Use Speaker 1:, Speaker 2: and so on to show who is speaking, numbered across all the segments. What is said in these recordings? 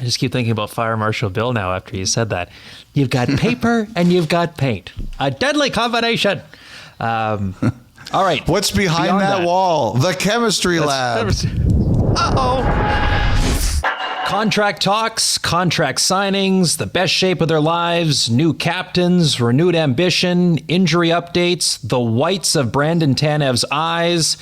Speaker 1: I just keep thinking about Fire Marshal Bill now after you said that. You've got paper and you've got paint. A deadly combination. All right.
Speaker 2: What's behind that wall? The chemistry lab.
Speaker 1: Uh-oh. Contract talks, contract signings, the best shape of their lives, new captains, renewed ambition, injury updates, the whites of Brandon Tanev's eyes,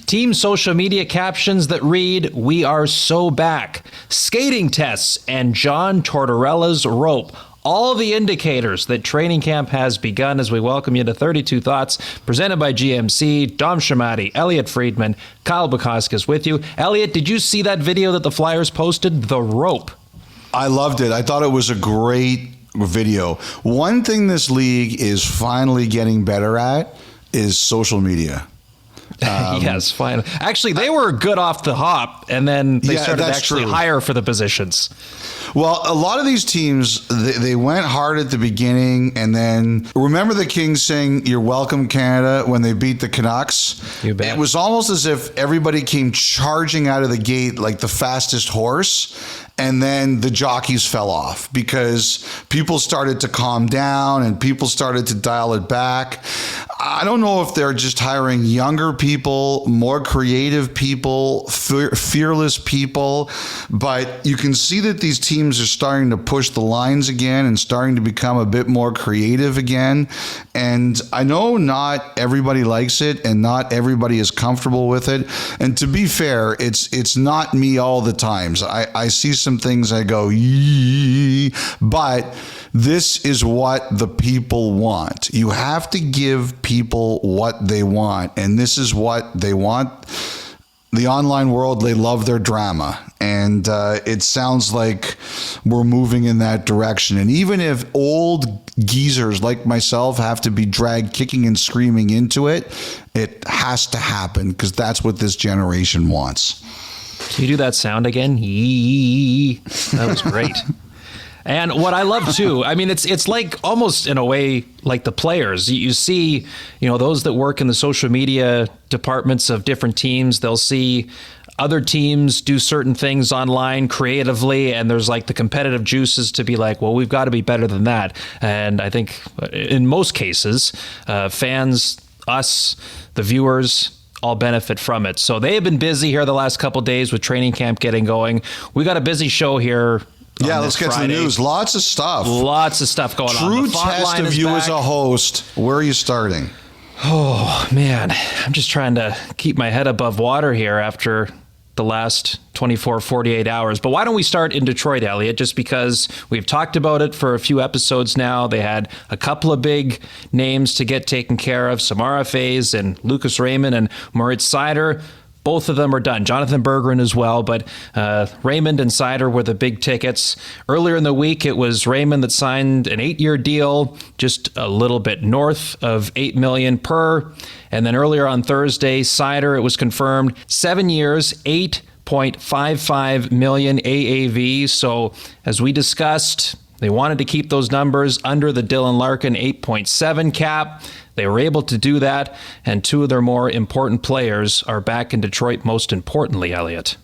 Speaker 1: team social media captions that read, "We are so back," skating tests, and John Tortorella's rope. All the indicators that training camp has begun as we welcome you to 32 Thoughts, presented by GMC, Dom Shamati, Elliotte Friedman, Kyle Bukauskas with you. Elliotte, did you see that video that the Flyers posted? The rope.
Speaker 2: I loved it. I thought it was a great video. One thing this league is finally getting better at is social media.
Speaker 1: Yes, fine. Actually, they were good off the hop, and then they started to actually hire for the positions.
Speaker 2: Well, a lot of these teams, they went hard at the beginning, and then remember the Kings saying, "You're welcome, Canada," when they beat the Canucks?
Speaker 1: You bet.
Speaker 2: It was almost as if everybody came charging out of the gate like the fastest horse, and then the jockeys fell off because people started to calm down and people started to dial it back. I don't know if they're just hiring younger people, more creative people, fearless people, but you can see that these teams are starting to push the lines again and starting to become a bit more creative again. And I know not everybody likes it and not everybody is comfortable with it. And to be fair, it's not me all the times. I see some things I go, yee, but this is what the people want. You have to give people what they want, and this is what they want. The online world, they love their drama, and it sounds like we're moving in that direction. And even if old geezers like myself have to be dragged kicking and screaming into it, it has to happen because that's what this generation wants.
Speaker 1: Can you do that sound again? Yee. That was great. And what I love too, I mean, it's like almost in a way like the players. You see, those that work in the social media departments of different teams, they'll see other teams do certain things online creatively, and there's like the competitive juices to be like, well, we've got to be better than that. And I think in most cases, fans, us, the viewers, all benefit from it. So they have been busy here the last couple of days with training camp getting going. We got a busy show here.
Speaker 2: Yeah, let's get to the news. Lots of stuff.
Speaker 1: Lots of stuff going on.
Speaker 2: True test of you as a host. Where are you starting?
Speaker 1: Oh, man. I'm just trying to keep my head above water here after the last 24, 48 hours. But why don't we start in Detroit, Elliotte, just because we've talked about it for a few episodes now. They had a couple of big names to get taken care of, some RFAs and Lucas Raymond and Moritz Seider. Both of them are done. Jonathan Berggren as well, but Raymond and Seider were the big tickets. Earlier in the week, it was Raymond that signed an 8-year deal, just a little bit north of $8 million per. And then earlier on Thursday, Seider, it was confirmed, 7 years, $8.55 million AAV. So as we discussed, they wanted to keep those numbers under the Dylan Larkin 8.7 cap. They were able to do that, and two of their more important players are back in Detroit, most importantly, Elliotte.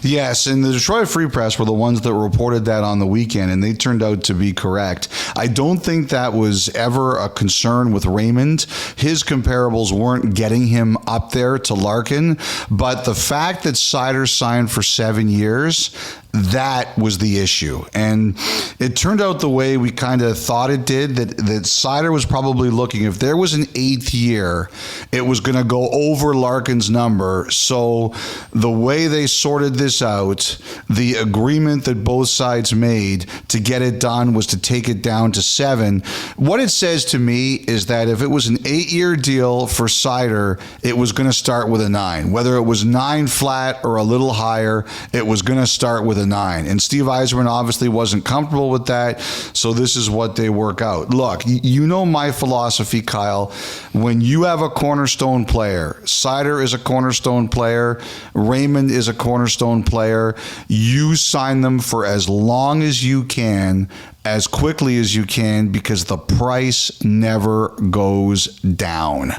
Speaker 2: Yes, and the Detroit Free Press were the ones that reported that on the weekend, and they turned out to be correct. I don't think that was ever a concern with Raymond. His comparables weren't getting him up there to Larkin, but the fact that Seider signed for 7 years, that was the issue. And it turned out the way we kind of thought it did, that Seider was probably looking, if there was an 8th year, it was going to go over Larkin's number. So the way they sorted this out, the agreement that both sides made to get it done was to take it down to 7. What it says to me is that if it was an 8-year deal for Seider, it was going to start with a 9. Whether it was 9 flat or a little higher, it was going to start with a 9. And Steve Yzerman obviously wasn't comfortable with that, so this is what they work out. Look, you know my philosophy, Kyle. When you have a cornerstone player, Seider is a cornerstone player, Raymond is a cornerstone player, you sign them for as long as you can, as quickly as you can, because the price never goes down.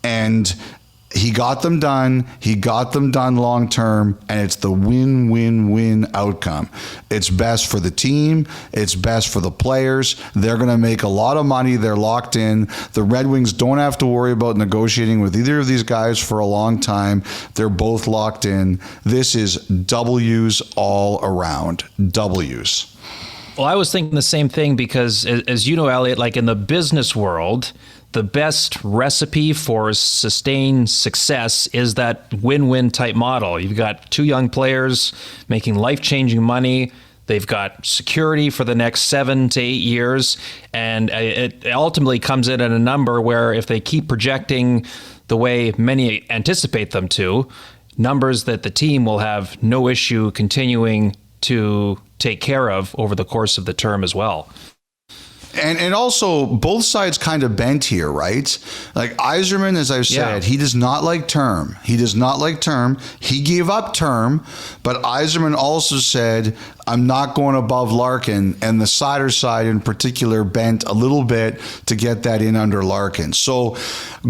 Speaker 2: And He got them done. He got them done long term, and it's the win-win-win outcome. It's best for the team. It's best for the players. They're going to make a lot of money. They're locked in. The Red Wings don't have to worry about negotiating with either of these guys for a long time. They're both locked in. This is W's all around. W's.
Speaker 1: Well, I was thinking the same thing because, as you know, Elliotte, like in the business world, the best recipe for sustained success is that win-win type model. You've got two young players making life-changing money. They've got security for the next 7 to 8 years. And it ultimately comes in at a number where if they keep projecting the way many anticipate them to, numbers that the team will have no issue continuing to take care of over the course of the term as well.
Speaker 2: And also, both sides kind of bent here, right? Like Yzerman, as I've said, he does not like term. He does not like term. He gave up term, but Yzerman also said, I'm not going above Larkin. And the Seider side in particular bent a little bit to get that in under Larkin. So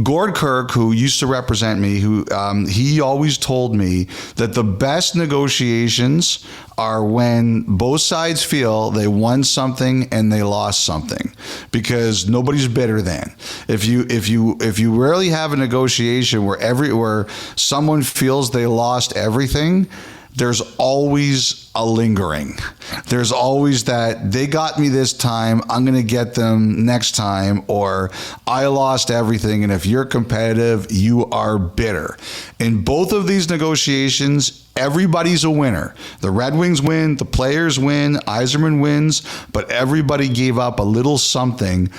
Speaker 2: Gord Kirk, who used to represent me, he always told me that the best negotiations are when both sides feel they won something and they lost something, because nobody's bitter then. If you rarely have a negotiation where someone feels they lost everything, there's always a lingering. There's always that they got me this time, I'm going to get them next time, or I lost everything, and if you're competitive, you are bitter. In both of these negotiations, everybody's a winner. The Red Wings win, the players win, Yzerman wins, but everybody gave up a little something.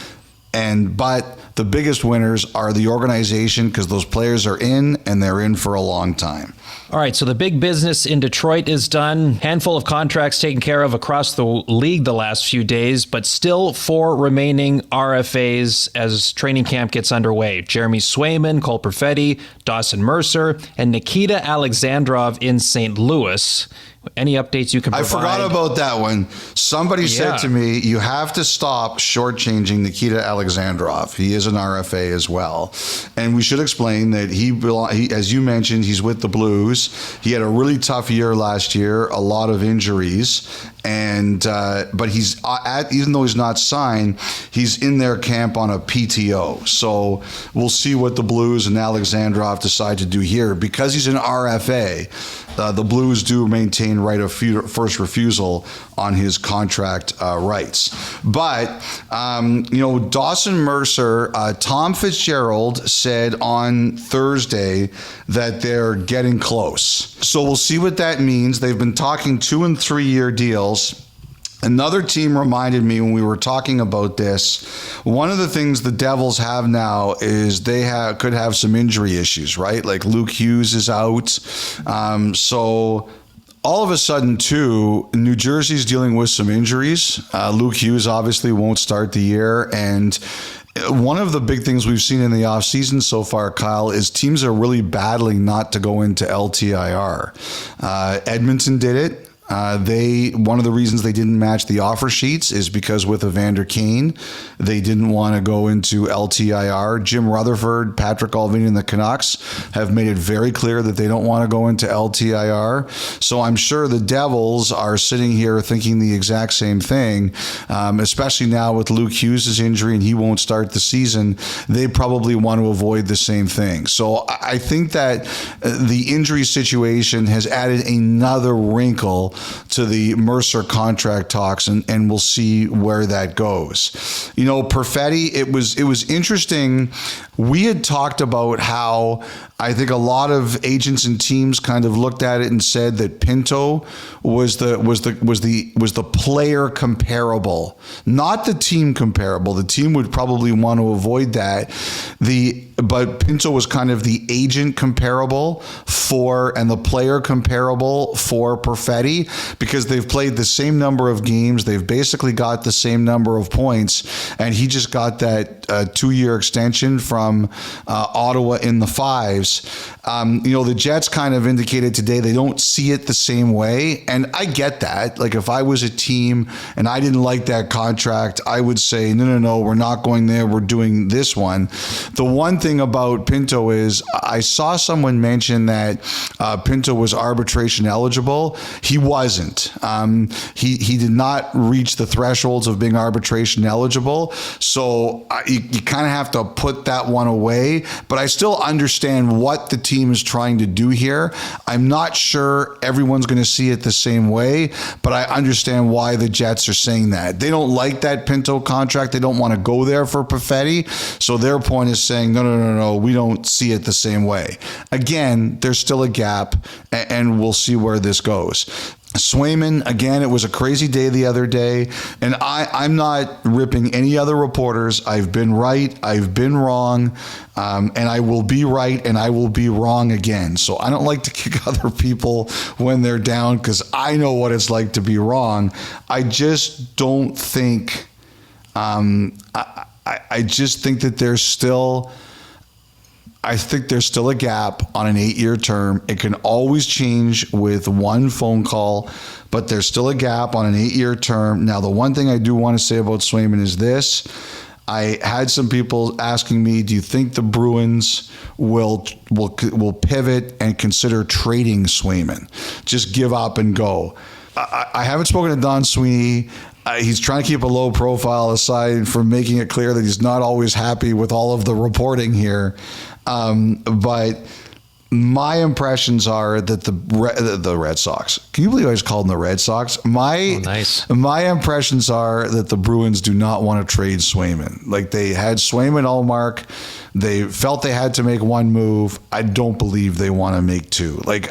Speaker 2: But the biggest winners are the organization, because those players are in, and they're in for a long time.
Speaker 1: All right, so the big business in Detroit is done. Handful of contracts taken care of across the league the last few days, but still 4 remaining RFAs as training camp gets underway. Jeremy Swayman, Cole Perfetti, Dawson Mercer, and Nikita Alexandrov in St. Louis. Any updates you can provide? I
Speaker 2: forgot about that one. Somebody said to me, you have to stop shortchanging Nikita Alexandrov. He is an RFA as well. And we should explain that he, as you mentioned, he's with the Blues. He had a really tough year last year, a lot of injuries. And but he's even though he's not signed, he's in their camp on a PTO. So we'll see what the Blues and Alexandrov decide to do here. Because he's an RFA, the Blues do maintain right of first refusal on his contract rights. But Dawson Mercer, Tom Fitzgerald said on Thursday that they're getting close. So we'll see what that means. They've been talking 2- and 3-year deals. Another team reminded me when we were talking about this, one of the things the Devils have now is they could have some injury issues, right? Like Luke Hughes is out. So all of a sudden, too, New Jersey's dealing with some injuries. Luke Hughes obviously won't start the year. And one of the big things we've seen in the offseason so far, Kyle, is teams are really battling not to go into LTIR. Edmonton did it. One of the reasons they didn't match the offer sheets is because with Evander Kane, they didn't want to go into LTIR. Jim Rutherford, Patrick Allvin, and the Canucks have made it very clear that they don't want to go into LTIR. So I'm sure the Devils are sitting here thinking the exact same thing, especially now with Luke Hughes' injury and he won't start the season. They probably want to avoid the same thing. So I think that the injury situation has added another wrinkle to the Mercer contract talks, and we'll see where that goes. Perfetti, it was interesting. We had talked about how I think a lot of agents and teams kind of looked at it and said that Pinto was the player comparable, not the team comparable. The team would probably want to avoid that. But Pinto was kind of the agent comparable and the player comparable for Perfetti, because they've played the same number of games. They've basically got the same number of points, and he just got that 2-year extension from from Ottawa in the fives. The Jets kind of indicated today they don't see it the same way. And I get that. Like, if I was a team and I didn't like that contract, I would say, no, we're not going there. We're doing this one. The one thing about Pinto is I saw someone mention that Pinto was arbitration eligible. He wasn't. He did not reach the thresholds of being arbitration eligible. So you kind of have to put that one away. But I still understand what the team is trying to do here. I'm not sure everyone's going to see it the same way, but I understand why the Jets are saying that. They don't like that Pinto contract. They don't want to go there for Perfetti. So their point is saying, no, we don't see it the same way. Again, there's still a gap, and we'll see where this goes. Swayman, again, it was a crazy day the other day, and I'm not ripping any other reporters. I've been right, I've been wrong, and I will be right, and I will be wrong again. So I don't like to kick other people when they're down, because I know what it's like to be wrong. I just don't think, I just think that there's still a gap on an 8-year term. It can always change with one phone call, but there's still a gap on an 8-year term. Now, the one thing I do want to say about Swayman is this. I had some people asking me, do you think the Bruins will pivot and consider trading Swayman? Just give up and go. I haven't spoken to Don Sweeney. He's trying to keep a low profile aside from making it clear that he's not always happy with all of the reporting here. But my impressions are that the Red Sox, can you believe I just called them the Red Sox? My impressions are that the Bruins do not want to trade Swayman. Like, they had Swayman Allmark. They felt they had to make one move. I don't believe they want to make two. Like,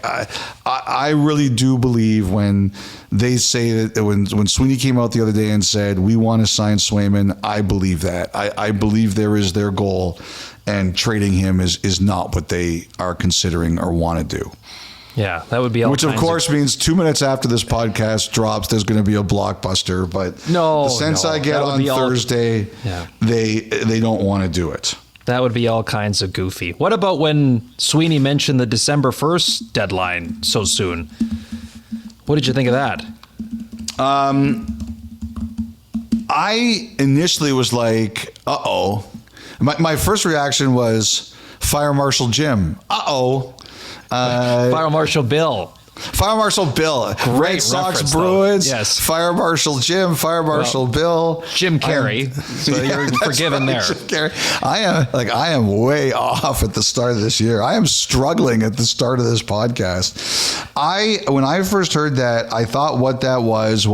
Speaker 2: I really do believe when they say that when Sweeney came out the other day and said, we want to sign Swayman, I believe that. I believe there is their goal, and trading him is not what they are considering or want to do.
Speaker 1: Yeah, that would be all.
Speaker 2: Which, of course, means 2 minutes after this podcast drops, there's going to be a blockbuster. But the sense I get on Thursday, they don't want to do it.
Speaker 1: That would be all kinds of goofy. What about when Sweeney mentioned the December 1st deadline so soon? What did you think of that?
Speaker 2: I initially was like, uh-oh. My first reaction was Fire Marshal Jim. Uh-oh.
Speaker 1: Fire Marshal Bill.
Speaker 2: Fire Marshal Bill.
Speaker 1: Great
Speaker 2: Red Sox, Bruins.
Speaker 1: Yes.
Speaker 2: Fire Marshal Jim. Fire Marshal Bill.
Speaker 1: Jim Carrey. So you're forgiven there.
Speaker 2: Jim Carrey. I am way off at the start of this year. I am struggling at the start of this podcast. When I first heard that, I thought what that was,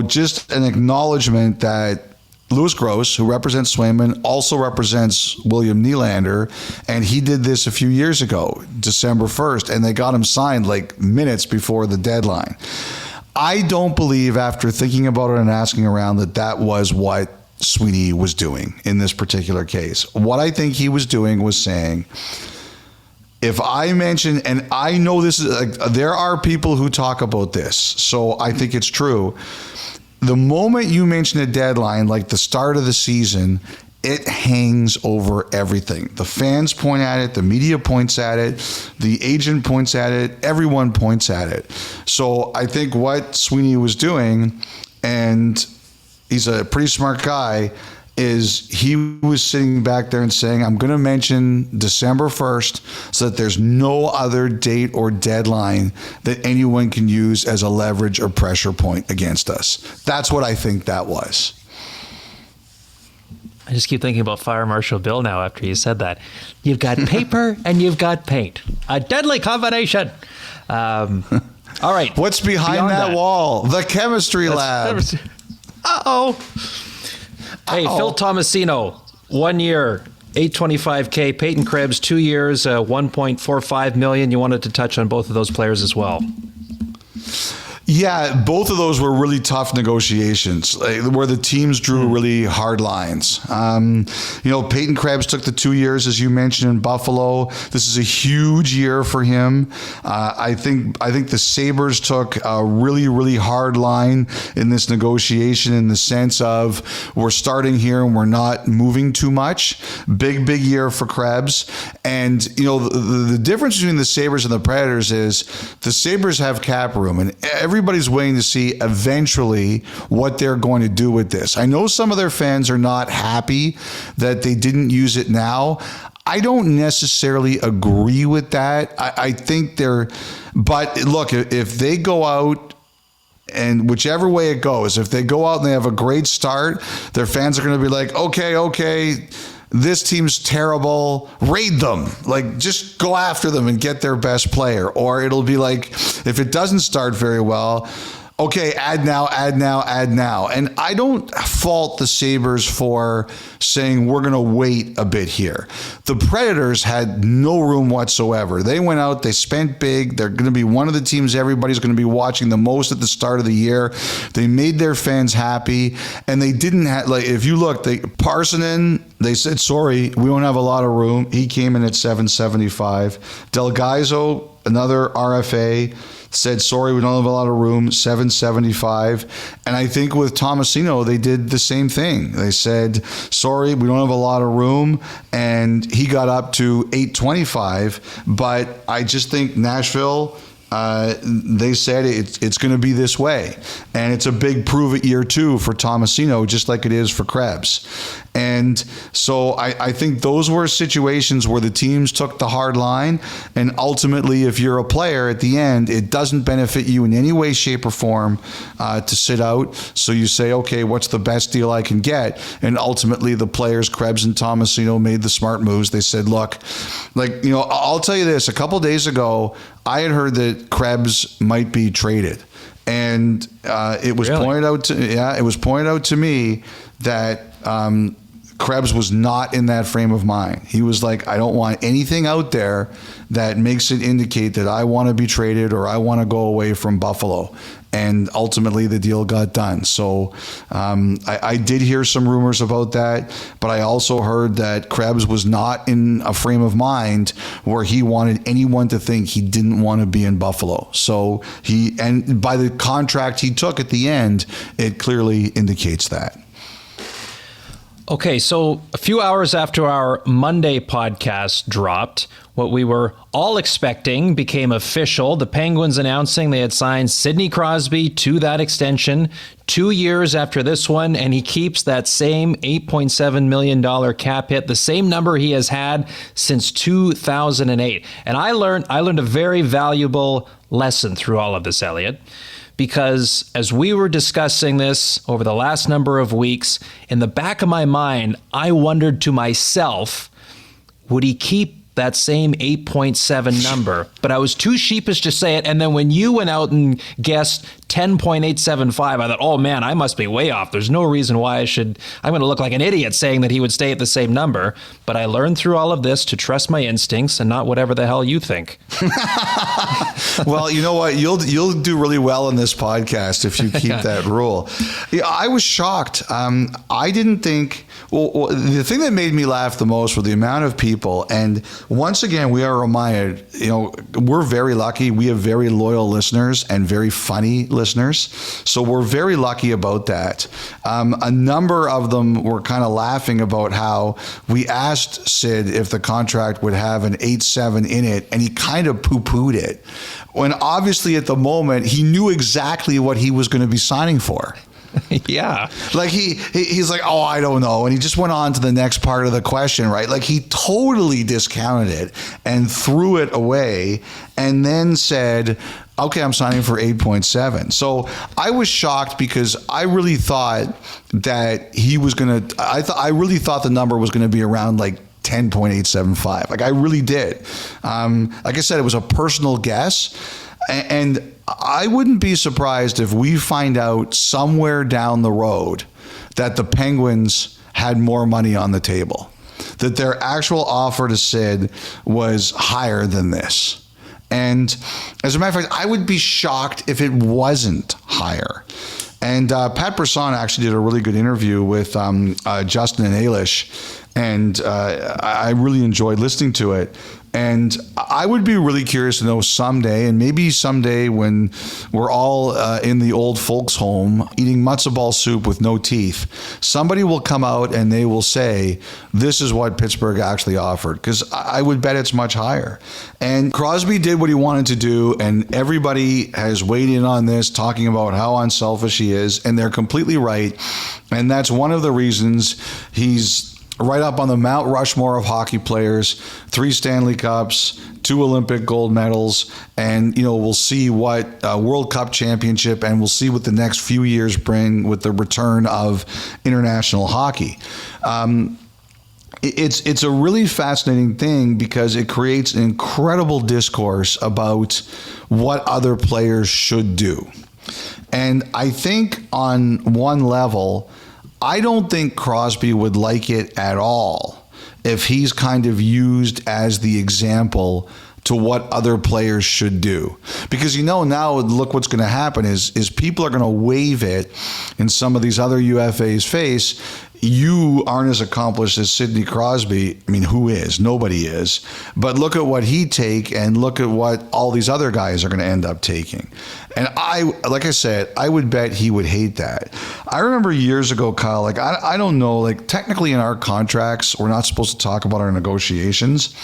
Speaker 2: just an acknowledgement that Louis Gross, who represents Swayman, also represents William Nylander, and he did this a few years ago, December 1st, and they got him signed like minutes before the deadline. I don't believe, after thinking about it and asking around, that was what Sweeney was doing in this particular case. What I think he was doing was saying, if I mention, and I know this is, there are people who talk about this, so I think it's true. The moment you mention a deadline, like the start of the season, it hangs over everything. The fans point at it, the media points at it, the agent points at it, everyone points at it. So I think what Sweeney was doing, and he's a pretty smart guy, is he was sitting back there and saying, I'm going to mention December 1st so that there's no other date or deadline that anyone can use as a leverage or pressure point against us. That's what I think that was.
Speaker 1: I just keep thinking about Fire Marshal Bill now after you said that. You've got paper and you've got paint. A deadly combination. All right.
Speaker 2: What's behind that wall? The chemistry lab.
Speaker 1: Uh-oh. Hey, Phil Tomasino, 1 year, $825K. Peyton Krebs, 2 years, $1.45 million. You wanted to touch on both of those players as well.
Speaker 2: Yeah, both of those were really tough negotiations, where the teams drew really hard lines. Peyton Krebs took the 2 years, as you mentioned, in Buffalo. This is a huge year for him. I think the Sabres took a really, really hard line in this negotiation, in the sense of, we're starting here and we're not moving too much. Big year for Krebs. And, the difference between the Sabres and the Predators is the Sabres have cap room, and everybody's waiting to see eventually what they're going to do with this. I know some of their fans are not happy that they didn't use it now. I don't necessarily agree with that. I think but look, if they go out, and whichever way it goes, if they go out and they have a great start, their fans are going to be like, okay, this team's terrible, raid them. Like, just go after them and get their best player. Or it'll be like, if it doesn't start very well, okay, add now. And I don't fault the Sabres for saying we're going to wait a bit here. The Predators had no room whatsoever. They went out, they spent big. They're going to be one of the teams everybody's going to be watching the most at the start of the year. They made their fans happy, and they didn't have, if you look, Parsonen, they said, sorry, we don't have a lot of room. He came in at $775. Delgaiso, another RFA, said, sorry, we don't have a lot of room, $775. And I think with Tomasino, they did the same thing. They said, sorry, we don't have a lot of room. And he got up to $825. But I just think Nashville, they said it's going to be this way. And it's a big prove-it year, too, for Tomasino, just like it is for Krebs. And so I think those were situations where the teams took the hard line. And ultimately, if you're a player at the end, it doesn't benefit you in any way, shape, or form to sit out. So you say, okay, what's the best deal I can get? And ultimately, the players, Krebs and Tomasino, made the smart moves. They said, look, I'll tell you this. A couple days ago, I had heard that Krebs might be traded. And it was pointed out to me that Krebs was not in that frame of mind. He was like, I don't want anything out there that makes it indicate that I want to be traded or I want to go away from Buffalo. And ultimately, the deal got done. So I did hear some rumors about that, but I also heard that Krebs was not in a frame of mind where he wanted anyone to think he didn't want to be in Buffalo. So and by the contract he took at the end, it clearly indicates that.
Speaker 1: Okay, so a few hours after our Monday podcast dropped, what we were all expecting became official. The Penguins announcing they had signed Sidney Crosby to that extension 2 years after this one, and he keeps that same $8.7 million cap hit, the same number he has had since 2008. And I learned a very valuable lesson through all of this, Elliotte. Because as we were discussing this over the last number of weeks, in the back of my mind, I wondered to myself, would he keep that same 8.7 number? But I was too sheepish to say it. And then when you went out and guessed 10.875, I thought, oh man, I must be way off. There's no reason why I'm going to look like an idiot saying that he would stay at the same number. But I learned through all of this to trust my instincts and not whatever the hell you think.
Speaker 2: Well, you know what? You'll do really well in this podcast if you keep that rule. Yeah, I was shocked. I didn't think. Well, the thing that made me laugh the most were the amount of people. And once again, we are reminded. We're very lucky. We have very loyal listeners and very funny listeners. So we're very lucky about that. A number of them were kind of laughing about how we asked Sid if the contract would have an 8.7 in it, and he kind of poo-pooed it. When obviously at the moment, he knew exactly what he was going to be signing for.
Speaker 1: Yeah.
Speaker 2: Like he's like, oh, I don't know. And he just went on to the next part of the question, right? Like he totally discounted it and threw it away and then said, okay, I'm signing for 8.7. So I was shocked because I really thought that he was going to, I really thought the number was going to be around like 10.875. Like I really did. Like I said, it was a personal guess. And I wouldn't be surprised if we find out somewhere down the road that the Penguins had more money on the table, that their actual offer to Sid was higher than this. And as a matter of fact, I would be shocked if it wasn't higher. And Pat Brisson actually did a really good interview with Justin and Ailish, and I really enjoyed listening to it. And I would be really curious to know someday, and maybe someday when we're all in the old folks' home eating matzo ball soup with no teeth, somebody will come out and they will say, this is what Pittsburgh actually offered. Because I would bet it's much higher. And Crosby did what he wanted to do, and everybody has weighed in on this, talking about how unselfish he is, and they're completely right. And that's one of the reasons he's right up on the Mount Rushmore of hockey players, 3 Stanley Cups, 2 Olympic gold medals, and, we'll see what World Cup championship, and we'll see what the next few years bring with the return of international hockey. It's a really fascinating thing because it creates an incredible discourse about what other players should do. And I think on one level, I don't think Crosby would like it at all if he's kind of used as the example to what other players should do. Because now look what's going to happen is people are going to wave it in some of these other UFA's face. You aren't as accomplished as Sidney Crosby. I mean, who is? Nobody is. But look at what he'd take, and look at what all these other guys are going to end up taking. And like I said, I would bet he would hate that. I remember years ago, Kyle, I don't know, technically in our contracts, we're not supposed to talk about our negotiations.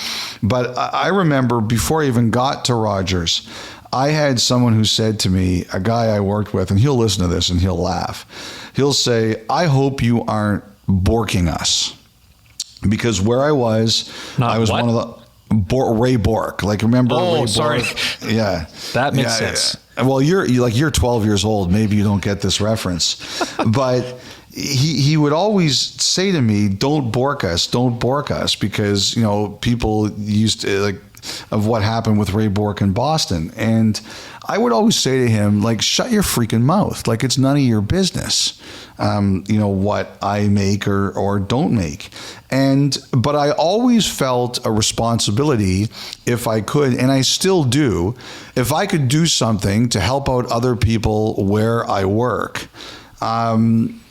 Speaker 2: But I remember before I even got to Rogers, I had someone who said to me, a guy I worked with, and he'll listen to this and he'll laugh. He'll say, I hope you aren't borking us. Because where I was, I was one of the Ray Bork. Remember Ray Bork?
Speaker 1: Sorry.
Speaker 2: Yeah.
Speaker 1: That makes sense.
Speaker 2: Well, you're 12 years old. Maybe you don't get this reference. But he would always say to me, don't bork us, because, people used to, of what happened with Ray Bork in Boston. And I would always say to him, shut your freaking mouth. It's none of your business, what I make or don't make. But I always felt a responsibility, if I could, and I still do, if I could do something to help out other people where I work, then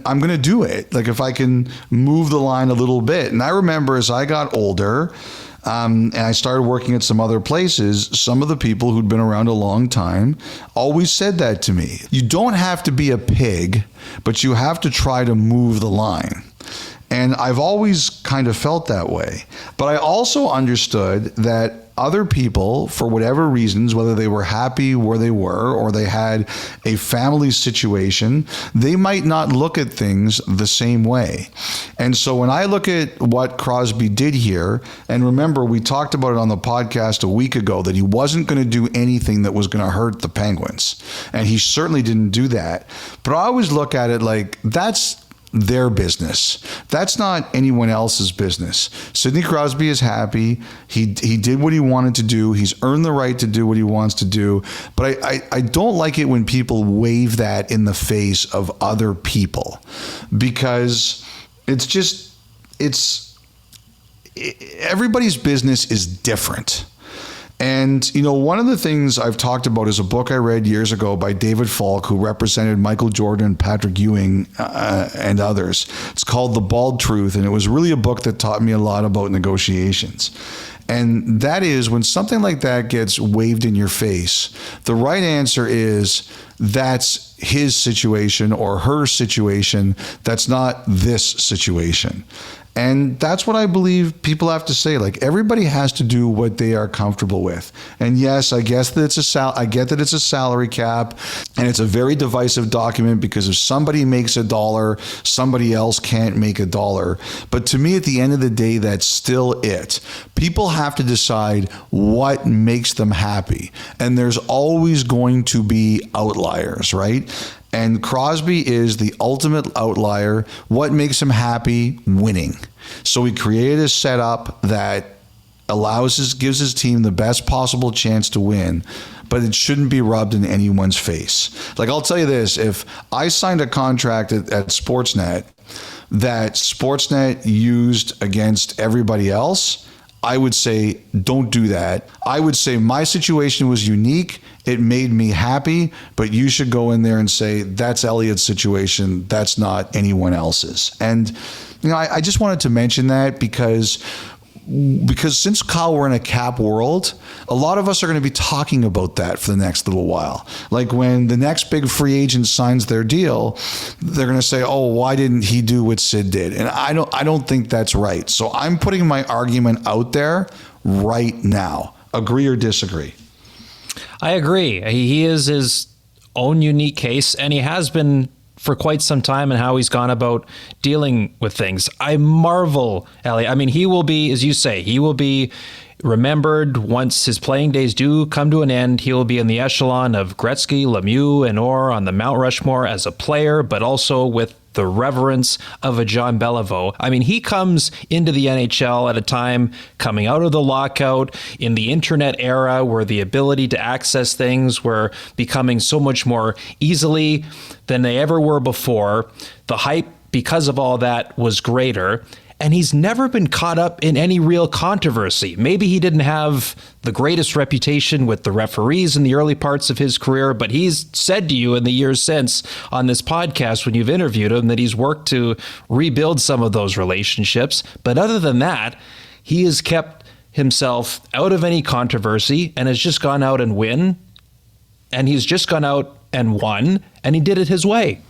Speaker 2: I'm going to do it. If I can move the line a little bit. And I remember as I got older, and I started working at some other places, some of the people who'd been around a long time always said that to me. You don't have to be a pig, but you have to try to move the line. And I've always kind of felt that way. But I also understood that other people, for whatever reasons, whether they were happy where they were or they had a family situation, they might not look at things the same way. And so when I look at what Crosby did here, and remember, we talked about it on the podcast a week ago, that he wasn't going to do anything that was going to hurt the Penguins. And he certainly didn't do that. But I always look at it that's their business. That's not anyone else's business. Sidney Crosby is happy. He did what he wanted to do. He's earned the right to do what he wants to do. But I don't like it when people wave that in the face of other people, because everybody's business is different. And, one of the things I've talked about is a book I read years ago by David Falk, who represented Michael Jordan, Patrick Ewing, and others. It's called The Bald Truth, and it was really a book that taught me a lot about negotiations. And that is, when something like that gets waved in your face, the right answer is that's his situation or her situation. That's not this situation. And that's what I believe people have to say. Everybody has to do what they are comfortable with. And yes, I guess that I get that it's a salary cap, and it's a very divisive document, because if somebody makes $1, somebody else can't make $1. But to me, at the end of the day, that's still it. People have to decide what makes them happy. And there's always going to be outliers, right? And Crosby is the ultimate outlier. What makes him happy? Winning. So he created a setup that gives his team the best possible chance to win, but it shouldn't be rubbed in anyone's face. I'll tell you this, if I signed a contract at Sportsnet that Sportsnet used against everybody else, I would say don't do that. I would say my situation was unique. It made me happy, but you should go in there and say, that's Elliotte's situation. That's not anyone else's. And, I just wanted to mention that because since, Kyle, we're in a cap world, a lot of us are going to be talking about that for the next little while. Like when the next big free agent signs their deal, they're going to say, oh, why didn't he do what Sid did? And I don't think that's right. So I'm putting my argument out there right now. Agree or disagree?
Speaker 1: I agree. He is his own unique case, and he has been for quite some time in how he's gone about dealing with things. I marvel, Elliot. I mean, he will be, as you say, he will be remembered once his playing days do come to an end. He will be in the echelon of Gretzky, Lemieux, and Orr on the Mount Rushmore as a player, but also with the reverence of a John Beliveau. I mean, he comes into the NHL at a time coming out of the lockout in the internet era where the ability to access things were becoming so much more easily than they ever were before. The hype because of all that was greater. And he's never been caught up in any real controversy. Maybe he didn't have the greatest reputation with the referees in the early parts of his career, but he's said to you in the years since on this podcast when you've interviewed him that he's worked to rebuild some of those relationships. But other than that, he has kept himself out of any controversy and has just gone out and win. And he's just gone out and won, and he did it his way.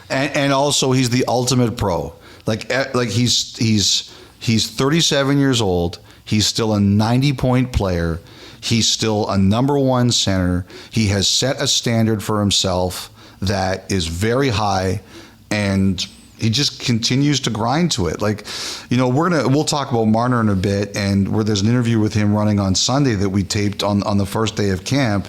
Speaker 2: And also, he's the ultimate pro. Like he's 37 years old. He's still a 90-point player. He's still a number one center. He has set a standard for himself that is very high, and he just continues to grind to it. Like, we'll talk about Marner in a bit, and where there's an interview with him running on Sunday that we taped on the first day of camp.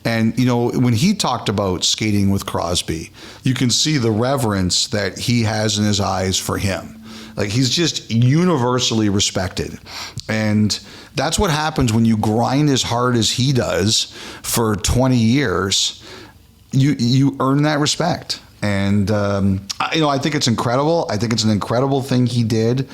Speaker 2: And, when he talked about skating with Crosby, you can see the reverence that he has in his eyes for him. Like, he's just universally respected. And that's what happens when you grind as hard as he does for 20 years. You earn that respect. And, I think it's incredible. I think it's an incredible thing he did.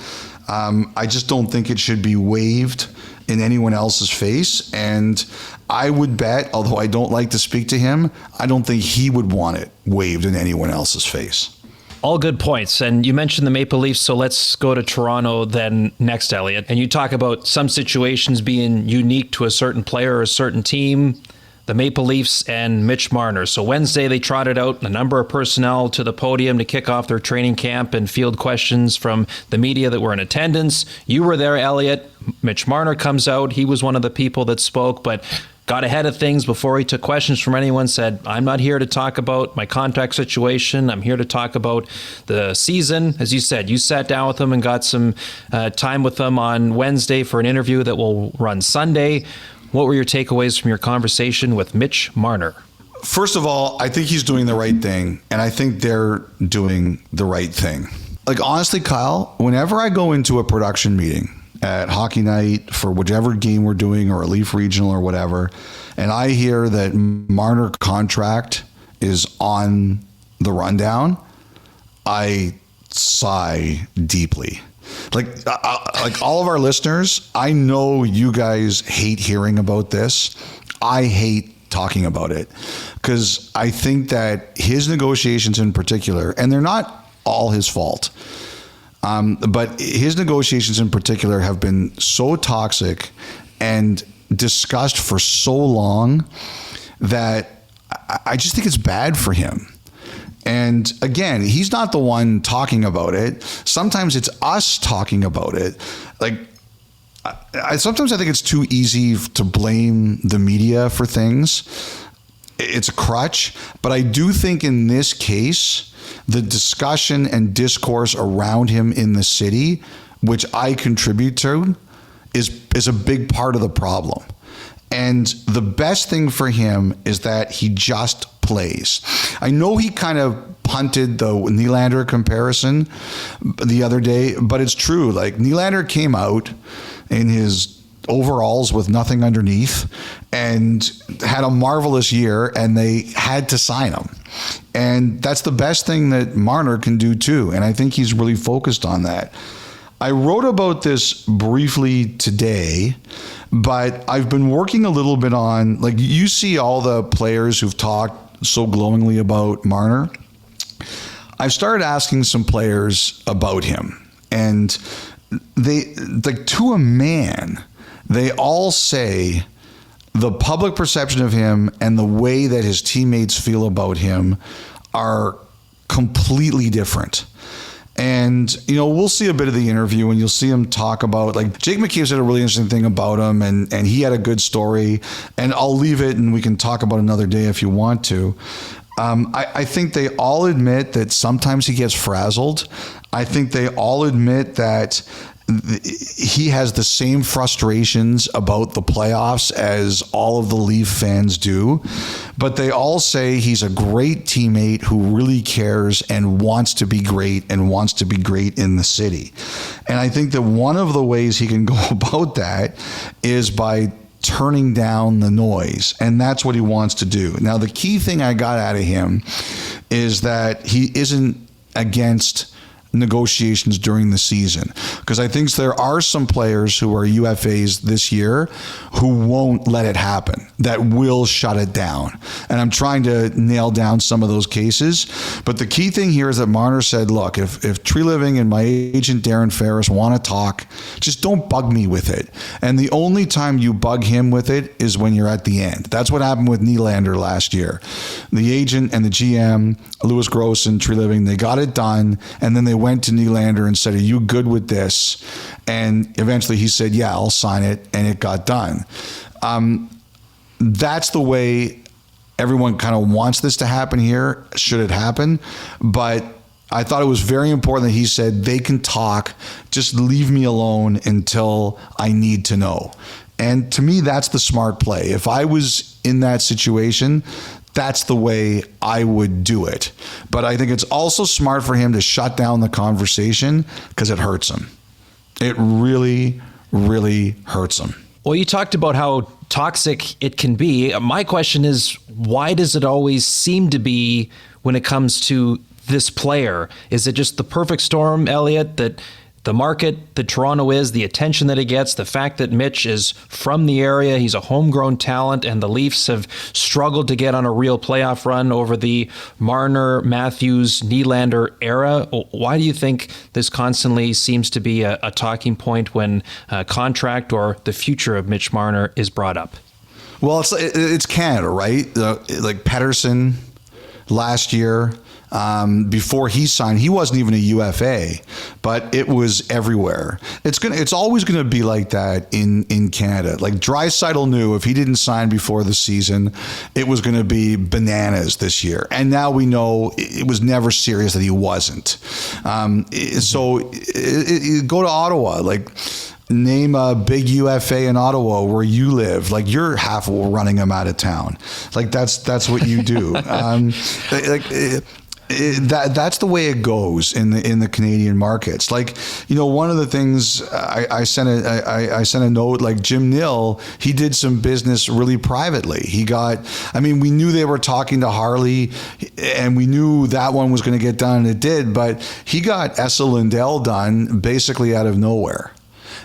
Speaker 2: I just don't think it should be waived in anyone else's face. And I would bet, although I don't like to speak to him, I don't think he would want it waived in anyone else's face.
Speaker 1: All good points. And you mentioned the Maple Leafs, so let's go to Toronto then next, Elliot. And you talk about some situations being unique to a certain player or a certain team. The Maple Leafs and Mitch Marner. So Wednesday, they trotted out a number of personnel to the podium to kick off their training camp and field questions from the media that were in attendance. You were there, Elliot. Mitch Marner comes out. He was one of the people that spoke, but got ahead of things before he took questions from anyone, said, I'm not here to talk about my contract situation. I'm here to talk about the season. As you said, you sat down with him and got some time with him on Wednesday for an interview that will run Sunday. What were your takeaways from your conversation with Mitch Marner?
Speaker 2: First of all, I think he's doing the right thing, and I think they're doing the right thing. Like, honestly, Kyle, whenever I go into a production meeting at Hockey Night for whichever game we're doing or a Leaf Regional or whatever, and I hear that Marner contract is on the rundown, I sigh deeply. Like all of our listeners, I know you guys hate hearing about this. I hate talking about it because I think that his negotiations in particular, and they're not all his fault, but his negotiations in particular have been so toxic and discussed for so long that I just think it's bad for him. And again, he's not the one talking about it. Sometimes it's us talking about it. Like, sometimes I think it's too easy to blame the media for things. It's a crutch. But I do think in this case, the discussion and discourse around him in the city, which I contribute to, is a big part of the problem. And the best thing for him is that he just plays. I know he kind of punted the Nylander comparison the other day, but it's true. Like, Nylander came out in his overalls with nothing underneath and had a marvelous year, and they had to sign him. And that's the best thing that Marner can do too. And I think he's really focused on that. I wrote about this briefly today, but I've been working a little bit on, like, you see all the players who've talked so glowingly about Marner. I've started asking some players about him, and they, like, to a man, they all say the public perception of him and the way that his teammates feel about him are completely different. And, you know, we'll see a bit of the interview and you'll see him talk about, like, Jake McCabe said a really interesting thing about him, and he had a good story, and I'll leave it and we can talk about another day if you want to. I think they all admit that sometimes he gets frazzled. I think they all admit that he has the same frustrations about the playoffs as all of the Leaf fans do, but they all say he's a great teammate who really cares and wants to be great and wants to be great in the city. And I think that one of the ways he can go about that is by turning down the noise, and that's what he wants to do. Now, the key thing I got out of him is that he isn't against negotiations during the season, because I think there are some players who are UFAs this year who won't let it happen, that will shut it down, and I'm trying to nail down some of those cases. But the key thing here is that Marner said, look, if Tree Living and my agent Darren Ferris want to talk, just don't bug me with it. And the only time you bug him with it is when you're at the end. That's what happened with Nylander last year. The agent and the GM, Louis Gross and Tree Living, they got it done, and then they went to Nylander and said, are you good with this? And eventually he said, yeah, I'll sign it, and it got done. That's the way everyone kind of wants this to happen here, should it happen. But I thought it was very important that he said, they can talk, just leave me alone until I need to know. And to me, that's the smart play. If I was in that situation, that's the way I would do it. But I think it's also smart for him to shut down the conversation, because it hurts him. It really, really hurts him.
Speaker 1: Well, you talked about how toxic it can be. My question is, why does it always seem to be when it comes to this player? Is it just the perfect storm, Elliotte, that the market that Toronto is, the attention that he gets, the fact that Mitch is from the area, he's a homegrown talent, and the Leafs have struggled to get on a real playoff run over the Marner, Matthews, Nylander era? Why do you think this constantly seems to be a talking point when contract or the future of Mitch Marner is brought up?
Speaker 2: Well, it's Canada, right? Like Pettersson last year, before he signed, he wasn't even a UFA, but it was everywhere. It's always gonna be like that in Canada. Like Draisaitl knew if he didn't sign before the season, it was gonna be bananas this year. And now we know it was never serious that he wasn't. So go to Ottawa, like, name a big UFA in Ottawa where you live. Like, you're half running them out of town. Like, that's what you do. That's the way it goes in the Canadian markets. Like, you know, one of the things I sent a note, like Jim Nill, he did some business really privately. We knew they were talking to Harley, and we knew that one was going to get done, and it did, but he got Essa Lindell done basically out of nowhere.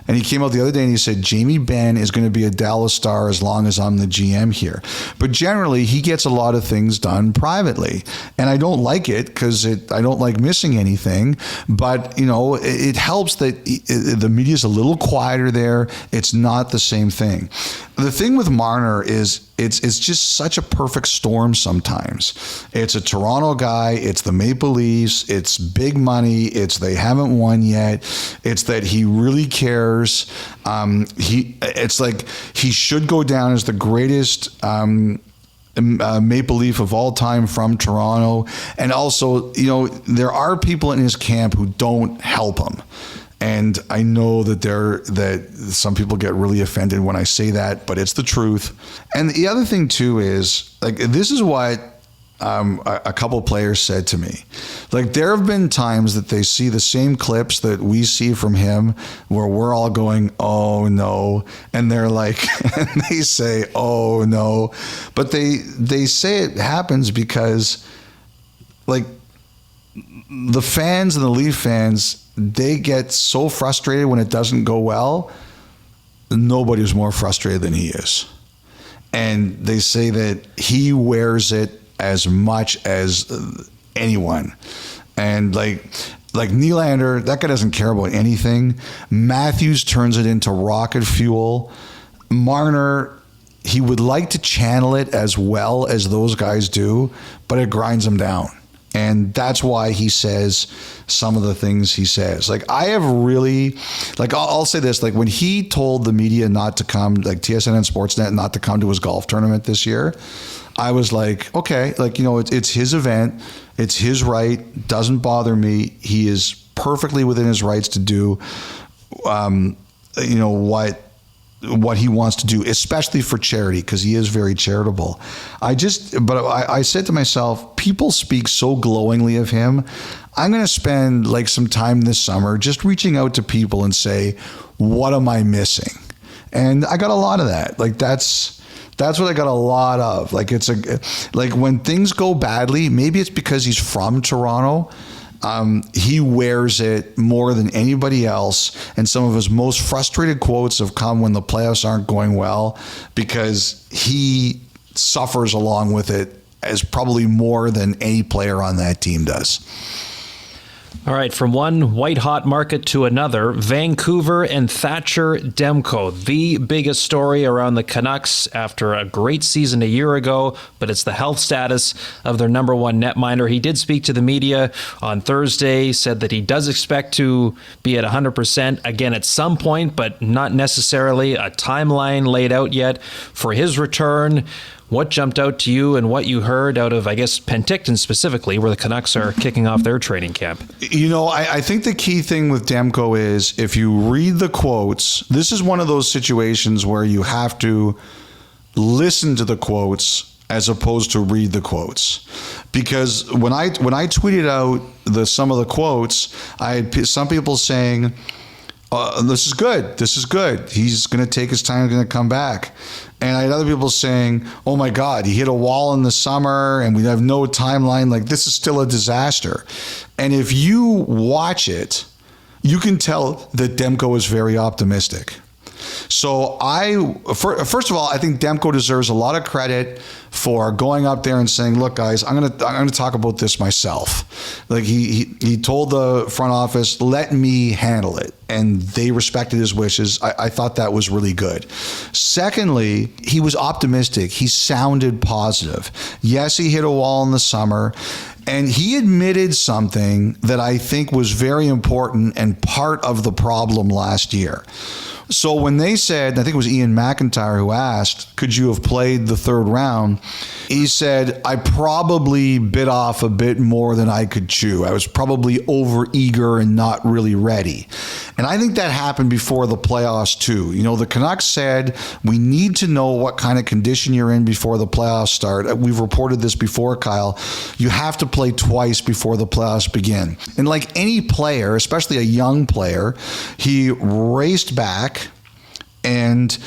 Speaker 2: And he came out the other day and he said, Jamie Benn is going to be a Dallas Star as long as I'm the GM here. But generally, he gets a lot of things done privately. And I don't like it, because I don't like missing anything. But, you know, it helps that the media is a little quieter there. It's not the same thing. The thing with Marner is it's just such a perfect storm sometimes. It's a Toronto guy. It's the Maple Leafs. It's big money. It's they haven't won yet. It's that he really cares. It's like he should go down as the greatest Maple Leaf of all time from Toronto. And also, you know, there are people in his camp who don't help him. And I know that some people get really offended when I say that, but it's the truth. And the other thing too is, like, this is what a couple players said to me. Like, there have been times that they see the same clips that we see from him, where we're all going, oh no, and they're like, and they say, oh no, but they say it happens because, like, the fans and the Leaf fans they get so frustrated when it doesn't go well. Nobody's more frustrated than he is. And they say that he wears it as much as anyone. And like Nylander, that guy doesn't care about anything. Matthews turns it into rocket fuel. Marner, he would like to channel it as well as those guys do, but it grinds him down. And that's why he says some of the things he says. Like, I have really, like, I'll say this, like, when he told the media not to come, like TSN and Sportsnet, not to come to his golf tournament this year, I was like, okay, like, it's his event. It's his right. Doesn't bother me. He is perfectly within his rights to do, what he wants to do, especially for charity, because he is very charitable. I said to myself, people speak so glowingly of him. I'm going to spend like some time this summer just reaching out to people and say, what am I missing? And I got a lot of that. Like, that's what I got a lot of. Like, like when things go badly, maybe it's because he's from Toronto. He wears it more than anybody else. And some of his most frustrated quotes have come when the playoffs aren't going well, because he suffers along with it as probably more than any player on that team does.
Speaker 1: All right, from one white-hot market to another, Vancouver and Thatcher Demko, the biggest story around the Canucks after a great season a year ago, but it's the health status of their number one netminder. He did speak to the media on Thursday, said that he does expect to be at 100% again at some point, but not necessarily a timeline laid out yet for his return. What jumped out to you and what you heard out of, I guess, Penticton specifically, where the Canucks are kicking off their training camp?
Speaker 2: I think the key thing with Demko is, if you read the quotes, this is one of those situations where you have to listen to the quotes as opposed to read the quotes. Because when I tweeted out some of the quotes, I had some people saying, this is good. He's going to take his time, going to come back. And I had other people saying, oh my God, he hit a wall in the summer and we have no timeline. Like, this is still a disaster. And if you watch it, you can tell that Demko is very optimistic. So first of all, I think Demko deserves a lot of credit for going up there and saying, look, guys, I'm gonna talk about this myself. Like, he told the front office, let me handle it. And they respected his wishes. I thought that was really good. Secondly, he was optimistic. He sounded positive. Yes, he hit a wall in the summer. And he admitted something that I think was very important and part of the problem last year. So when they said, I think it was Ian McIntyre who asked, could you have played the third round? He said, I probably bit off a bit more than I could chew. I was probably over eager and not really ready. And I think that happened before the playoffs too. The Canucks said, we need to know what kind of condition you're in before the playoffs start. We've reported this before, Kyle. You have to play twice before the playoffs begin. And like any player, especially a young player, he raced back and,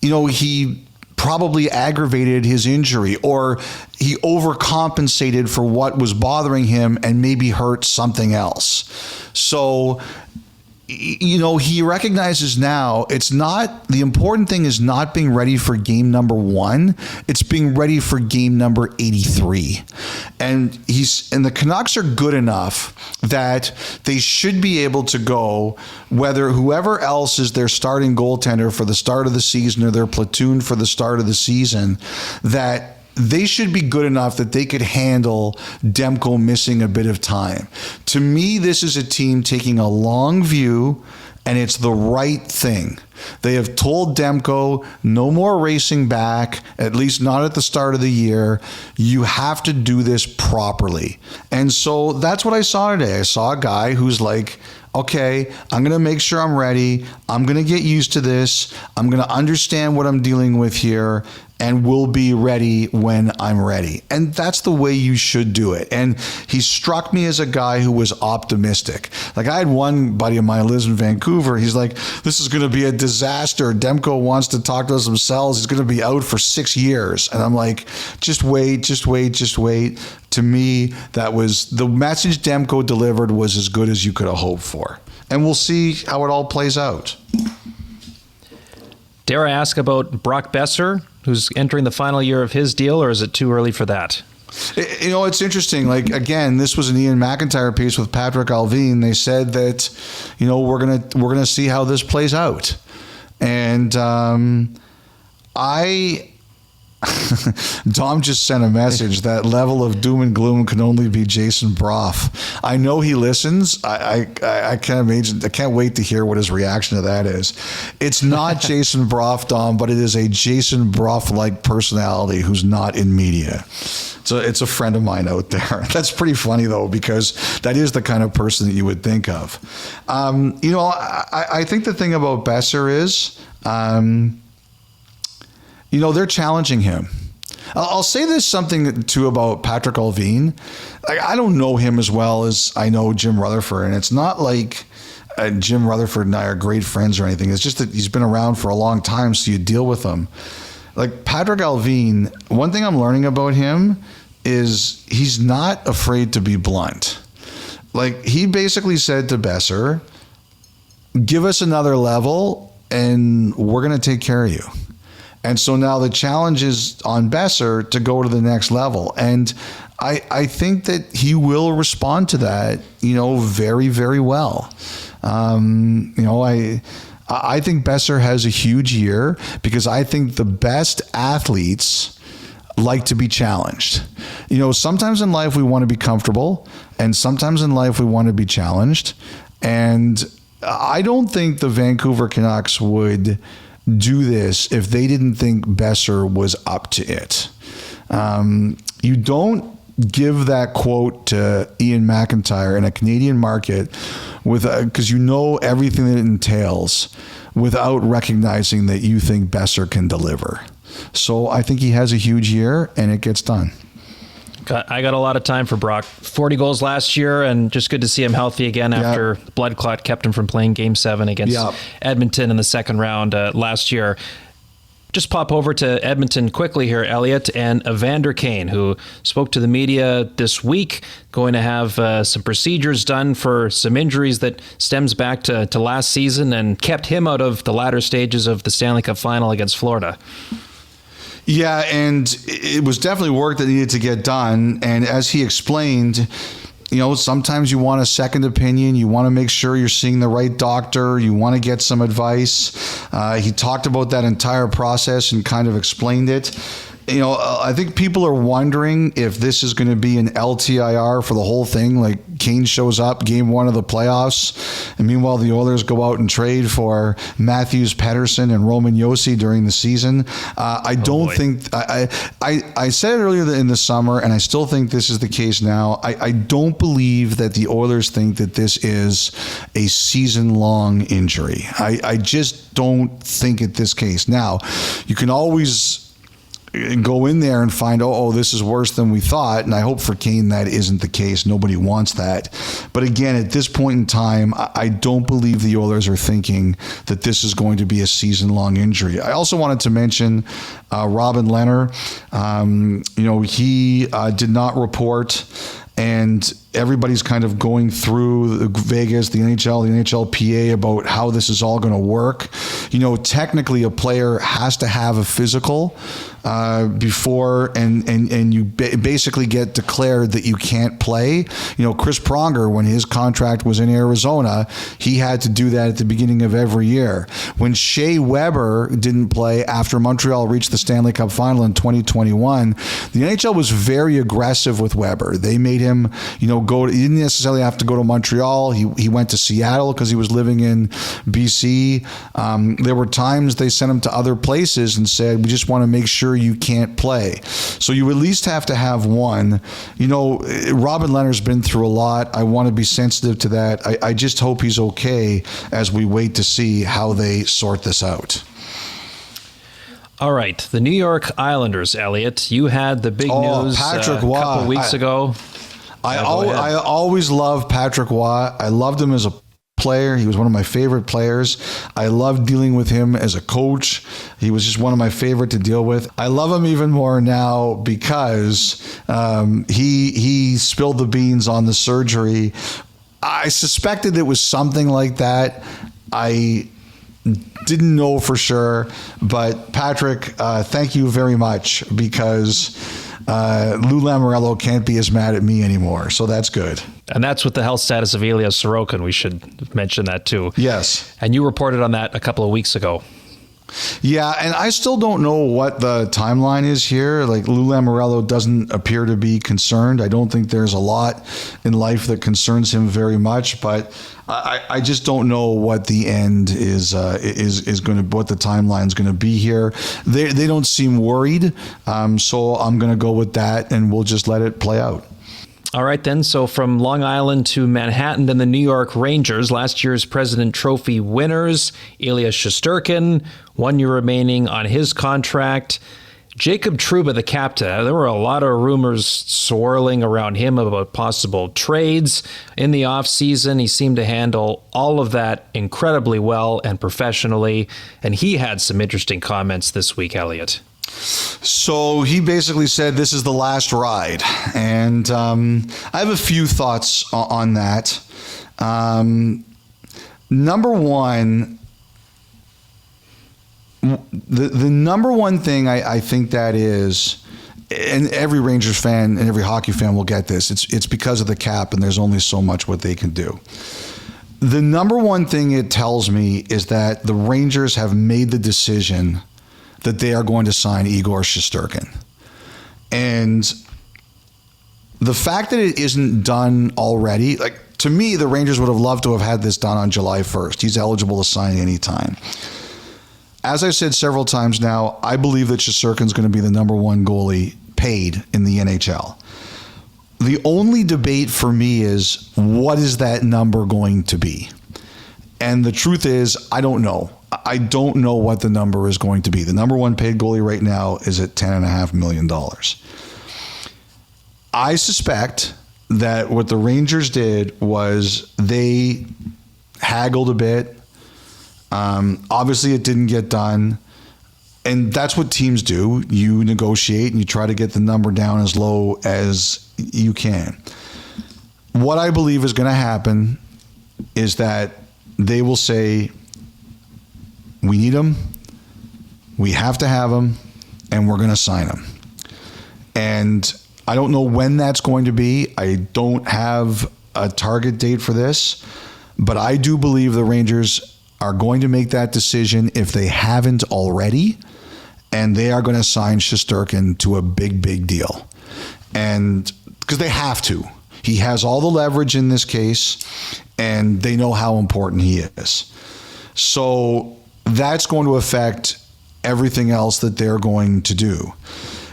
Speaker 2: he probably aggravated his injury, or he overcompensated for what was bothering him and maybe hurt something else. So, he recognizes now the important thing is not being ready for game number 1. It's being ready for game number 83. And the Canucks are good enough that they should be able to go, whether whoever else is their starting goaltender for the start of the season or their platoon for the start of the season, that they should be good enough that they could handle Demko missing a bit of time. To me, this is a team taking a long view, and it's the right thing. They have told Demko, no more racing back, at least not at the start of the year. You have to do this properly. And so that's what I saw today. I saw a guy who's like, okay, I'm going to make sure I'm ready. I'm going to get used to this. I'm going to understand what I'm dealing with here, and we'll be ready when I'm ready. And that's the way you should do it. And he struck me as a guy who was optimistic. Like, I had one buddy of mine who lives in Vancouver. He's like, this is going to be a disaster. disaster. Demko wants to talk to us themselves. He's going to be out for 6 years. And I'm like, just wait. To me, that was the message Demko delivered was as good as you could have hoped for. And we'll see how it all plays out.
Speaker 1: Dare I ask about Brock Boeser, who's entering the final year of his deal, or is it too early for that?
Speaker 2: It's interesting. Like, again, this was an Ian McIntyre piece with Patrick Alvin. They said that, we're gonna see how this plays out, and Dom just sent a message. That level of doom and gloom can only be Jason Broff. I know he listens. I can't imagine. I can't wait to hear what his reaction to that is. It's not Jason Broff, Dom, but it is a Jason Broff-like personality who's not in media. So it's a friend of mine out there. That's pretty funny though, because that is the kind of person that you would think of. I think the thing about Boeser is, they're challenging him. I'll say this something too about Patrick Alvin. I don't know him as well as I know Jim Rutherford, and it's not like Jim Rutherford and I are great friends or anything. It's just that he's been around for a long time, so you deal with him. Like Patrick Alvin, one thing I'm learning about him is he's not afraid to be blunt. Like he basically said to Boeser, give us another level and we're going to take care of you. And so now the challenge is on Boeser to go to the next level. And I think that he will respond to that, very, very well. I think Boeser has a huge year because I think the best athletes like to be challenged. Sometimes in life we want to be comfortable, and sometimes in life we want to be challenged. And I don't think the Vancouver Canucks would do this if they didn't think Boeser was up to it. You don't give that quote to Ian McIntyre in a Canadian market because everything that it entails without recognizing that you think Boeser can deliver. So I think he has a huge year and it gets done.
Speaker 1: I got a lot of time for Brock. 40 goals last year, and just good to see him healthy again after blood clot kept him from playing Game 7 against Edmonton in the second round last year. Just pop over to Edmonton quickly here, Elliotte, and Evander Kane, who spoke to the media this week, going to have some procedures done for some injuries that stems back to last season and kept him out of the latter stages of the Stanley Cup final against Florida.
Speaker 2: Yeah, and it was definitely work that needed to get done. And as he explained, sometimes you want a second opinion. You want to make sure you're seeing the right doctor. You want to get some advice. He talked about that entire process and kind of explained it. I think people are wondering if this is going to be an LTIR for the whole thing. Like Kane shows up Game 1 of the playoffs, and meanwhile the Oilers go out and trade for Matthews, Pettersson, and Roman Josi during the season. I said it earlier in the summer, and I still think this is the case now. I don't believe that the Oilers think that this is a season-long injury. I just don't think it this case. Now, you can always go in there and find, this is worse than we thought. And I hope for Kane that isn't the case. Nobody wants that. But again, at this point in time, I don't believe the Oilers are thinking that this is going to be a season-long injury. I also wanted to mention Robin Lehner. He did not report, and everybody's kind of going through Vegas, the NHL, the NHLPA about how this is all going to work. Technically a player has to have a physical before and you basically get declared that you can't play. Chris Pronger, when his contract was in Arizona, he had to do that at the beginning of every year. When Shea Weber didn't play after Montreal reached the Stanley Cup final in 2021, the NHL was very aggressive with Weber. They made him, he didn't necessarily have to go to Montreal. He went to Seattle because he was living in BC. There were times they sent him to other places and said, we just want to make sure you can't play. So you at least have to have one. Robin Lehner's been through a lot. I want to be sensitive to that. I just hope he's okay as we wait to see how they sort this out.
Speaker 1: All right, the New York Islanders, Elliotte. You had the big news
Speaker 2: Patrick
Speaker 1: a couple weeks ago.
Speaker 2: I always loved Patrick Waugh. I loved him as a player. He was one of my favorite players. I loved dealing with him as a coach. He was just one of my favorite to deal with. I love him even more now because he spilled the beans on the surgery. I suspected it was something like that. I didn't know for sure, but Patrick, thank you very much, because Lou Lamoriello can't be as mad at me anymore, so that's good.
Speaker 1: And that's with the health status of Ilya Sorokin. We should mention that too.
Speaker 2: Yes.
Speaker 1: And you reported on that a couple of weeks ago.
Speaker 2: Yeah, and I still don't know what the timeline is here. Like, Lou Lamoriello doesn't appear to be concerned. I don't think there's a lot in life that concerns him very much, but I just don't know what the end is going to, what the timeline is going to be here. They don't seem worried, so I'm going to go with that, and we'll just let it play out.
Speaker 1: All right, then. So from Long Island to Manhattan, then the New York Rangers, last year's President Trophy winners, Ilya Sorokin, 1 year remaining on his contract. Jacob Trouba, the captain, there were a lot of rumors swirling around him about possible trades in the offseason. He seemed to handle all of that incredibly well and professionally, and he had some interesting comments this week, Elliotte.
Speaker 2: So he basically said this is the last ride, and I have a few thoughts on that. Number one, the number one thing I think that is, and every Rangers fan and every hockey fan will get this, it's because of the cap, and there's only so much what they can do. The number one thing it tells me is that the Rangers have made the decision that they are going to sign Igor Shesterkin. And the fact that it isn't done already, like, to me, the Rangers would have loved to have had this done on July 1st. He's eligible to sign anytime. As I've said several times now, I believe that Shesterkin's going to be the number one goalie paid in the NHL. The only debate for me is, what is that number going to be? And the truth is, I don't know. I don't know what the number is going to be. The number one paid goalie right now is at $10.5 million. I suspect that what the Rangers did was they haggled a bit. Obviously, it didn't get done. And that's what teams do. You negotiate and you try to get the number down as low as you can. What I believe is going to happen is that they will say, we need him, we have to have him, and we're going to sign him. And I don't know when that's going to be. I don't have a target date for this, but I do believe the Rangers are going to make that decision if they haven't already, and they are going to sign Shesterkin to a big, big deal. And because they have to. He has all the leverage in this case, and they know how important he is. So that's going to affect everything else that they're going to do.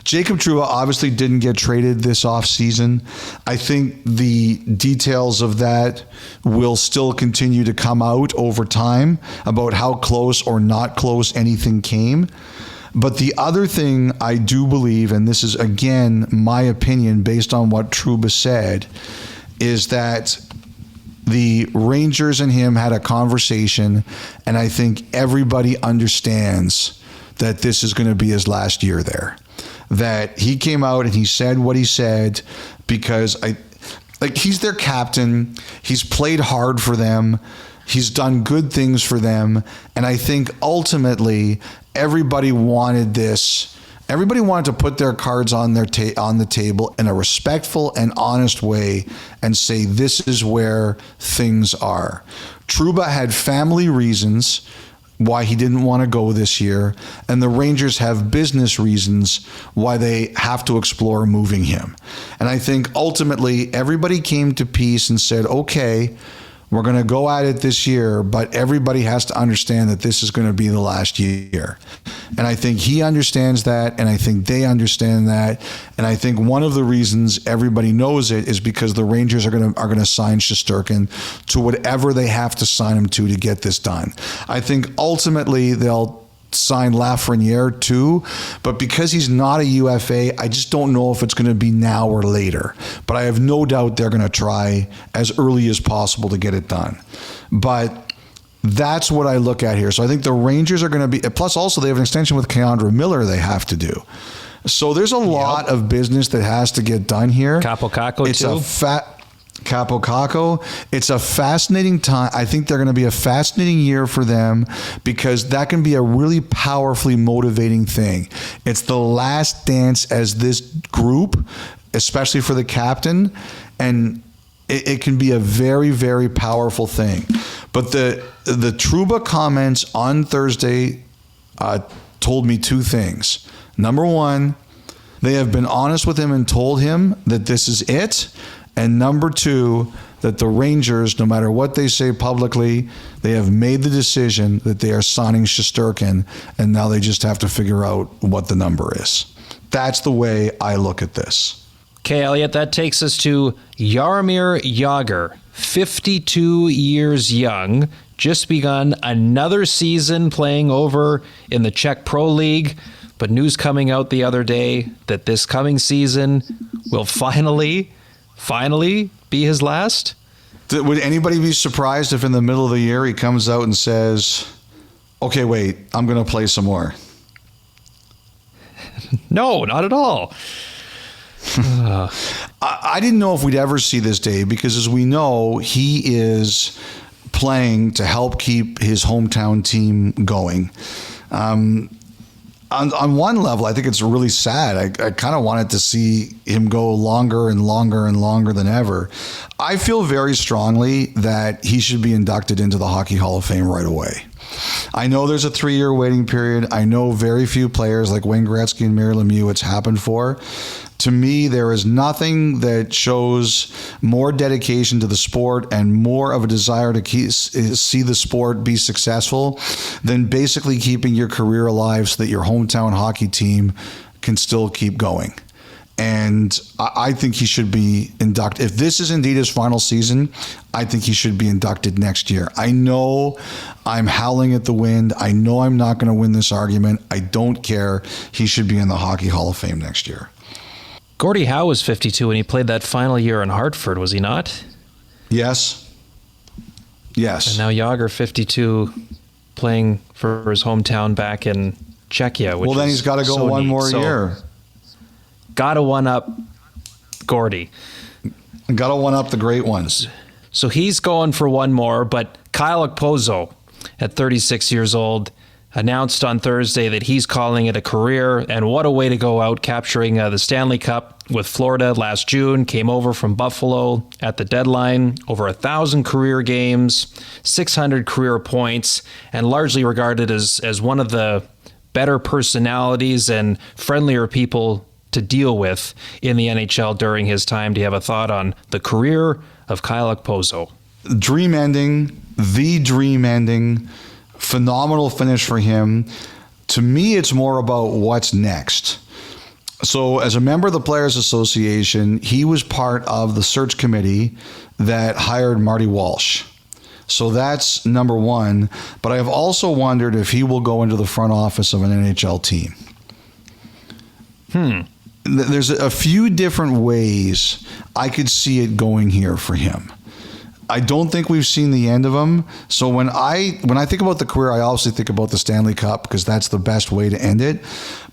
Speaker 2: Jacob Trouba obviously didn't get traded this offseason. I think the details of that will still continue to come out over time about how close or not close anything came. But the other thing I do believe, and this is again my opinion based on what Trouba said, is that the Rangers and him had a conversation, and I think everybody understands that this is going to be his last year there. That he came out and he said what he said because he's their captain. He's played hard for them. He's done good things for them. And I think ultimately everybody wanted this. Everybody wanted to put their cards on the table in a respectful and honest way and say, this is where things are. Trouba had family reasons why he didn't want to go this year, and the Rangers have business reasons why they have to explore moving him. And I think ultimately everybody came to peace and said, okay, we're going to go at it this year, but everybody has to understand that this is going to be the last year. And I think he understands that, and I think they understand that. And I think one of the reasons everybody knows it is because the Rangers are going to sign Shesterkin to whatever they have to sign him to get this done. I think ultimately they'll sign Lafreniere too, but because he's not a UFA, I just don't know if it's going to be now or later. But I have no doubt they're going to try as early as possible to get it done. But that's what I look at here. So I think the Rangers are going to be, plus also they have an extension with Keandre Miller they have to do. So there's a lot of business that has to get done here.
Speaker 1: Capo Caco too.
Speaker 2: Capo Caco. It's a fascinating time. I think they're going to be a fascinating year for them because that can be a really powerfully motivating thing. It's the last dance as this group, especially for the captain, and it can be a very, very powerful thing. But the Trouba comments on Thursday told me two things. Number one, they have been honest with him and told him that this is it. And number two, that the Rangers, no matter what they say publicly, they have made the decision that they are signing Shesterkin, and now they just have to figure out what the number is. That's the way I look at this.
Speaker 1: Okay, Elliotte, that takes us to Jaromir Jagr, 52 years young, just begun another season playing over in the Czech Pro League, but news coming out the other day that this coming season will finally be his last?
Speaker 2: Would anybody be surprised if in the middle of the year he comes out and says, okay, wait, I'm going to play some more?
Speaker 1: No, not at all.
Speaker 2: I didn't know if we'd ever see this day because, as we know, he is playing to help keep his hometown team going. On one level, I think it's really sad. I kind of wanted to see him go longer and longer and longer than ever. I feel very strongly that he should be inducted into the Hockey Hall of Fame right away. I know there's a 3-year waiting period. I know very few players like Wayne Gretzky and Mario Lemieux it's happened for. To me, there is nothing that shows more dedication to the sport and more of a desire to see the sport be successful than basically keeping your career alive so that your hometown hockey team can still keep going. And I think he should be inducted. If this is indeed his final season, I think he should be inducted next year. I know I'm howling at the wind. I know I'm not going to win this argument. I don't care. He should be in the Hockey Hall of Fame next year.
Speaker 1: Gordie Howe was 52 when he played that final year in Hartford, was he not?
Speaker 2: Yes.
Speaker 1: And now Jagr, 52, playing for his hometown back in Czechia.
Speaker 2: Well, then he's got to go one more year.
Speaker 1: Got to one-up Gordie.
Speaker 2: Got to one-up the great ones.
Speaker 1: So he's going for one more, but Kyle Okposo, at 36 years old, announced on Thursday that he's calling it a career, and what a way to go out, capturing the Stanley Cup with Florida last June. Came over from Buffalo at the deadline, over 1,000 career games, 600 career points, and largely regarded as one of the better personalities and friendlier people to deal with in the NHL during his time. Do you have a thought on the career of Kyle Okposo?
Speaker 2: Dream ending, phenomenal finish for him. To me, it's more about what's next. So as a member of the Players Association, he was part of the search committee that hired Marty Walsh. So that's number one. But I have also wondered if he will go into the front office of an NHL team. There's a few different ways I could see it going here for him. I don't think we've seen the end of him. So when I think about the career, I obviously think about the Stanley Cup because that's the best way to end it.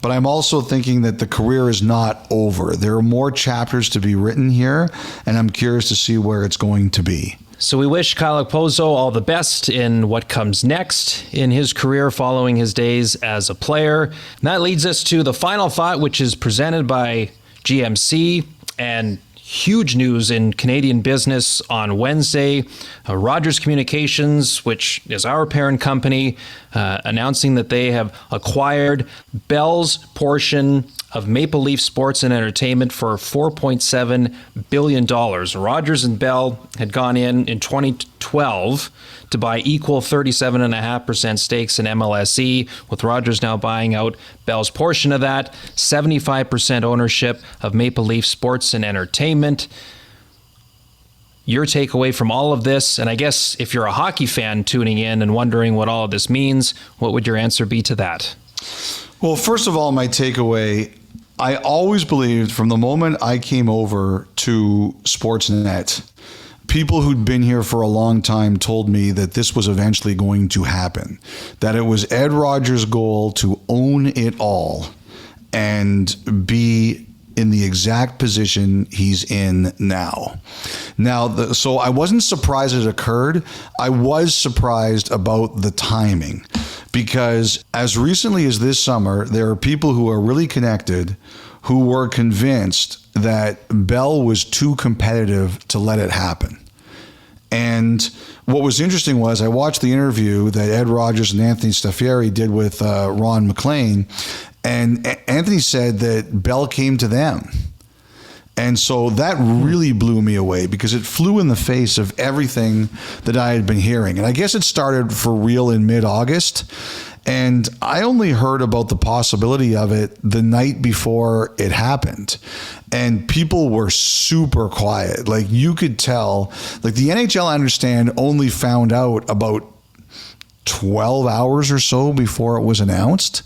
Speaker 2: But I'm also thinking that the career is not over. There are more chapters to be written here, and I'm curious to see where it's going to be.
Speaker 1: So we wish Kyle Okposo all the best in what comes next in his career following his days as a player. And that leads us to the final thought, which is presented by GMC, and huge news in Canadian business on Wednesday. Rogers Communications, which is our parent company, announcing that they have acquired Bell's portion of Maple Leaf Sports and Entertainment for $4.7 billion. Rogers and Bell had gone in 2012 to buy equal 37.5% stakes in MLSE, with Rogers now buying out Bell's portion of that, 75% ownership of Maple Leaf Sports and Entertainment. your takeaway from all of this? And I guess if you're a hockey fan tuning in and wondering what all of this means, what would your answer be to that?
Speaker 2: Well, first of all, my takeaway, I always believed from the moment I came over to Sportsnet, people who'd been here for a long time told me that this was eventually going to happen, that it was Ed Rogers' goal to own it all and be in the exact position he's in now. So I wasn't surprised it occurred. I was surprised about the timing, because as recently as this summer, there are people who are really connected who were convinced that Bell was too competitive to let it happen. And what was interesting was I watched the interview that Ed Rogers and Anthony Staffieri did with Ron McLean, and Anthony said that Bell came to them. And so that really blew me away, because it flew in the face of everything that I had been hearing. And I guess it started for real in mid-August. And I only heard about the possibility of it the night before it happened. And people were super quiet. Like, you could tell, like, the NHL, I understand, only found out about 12 hours or so before it was announced.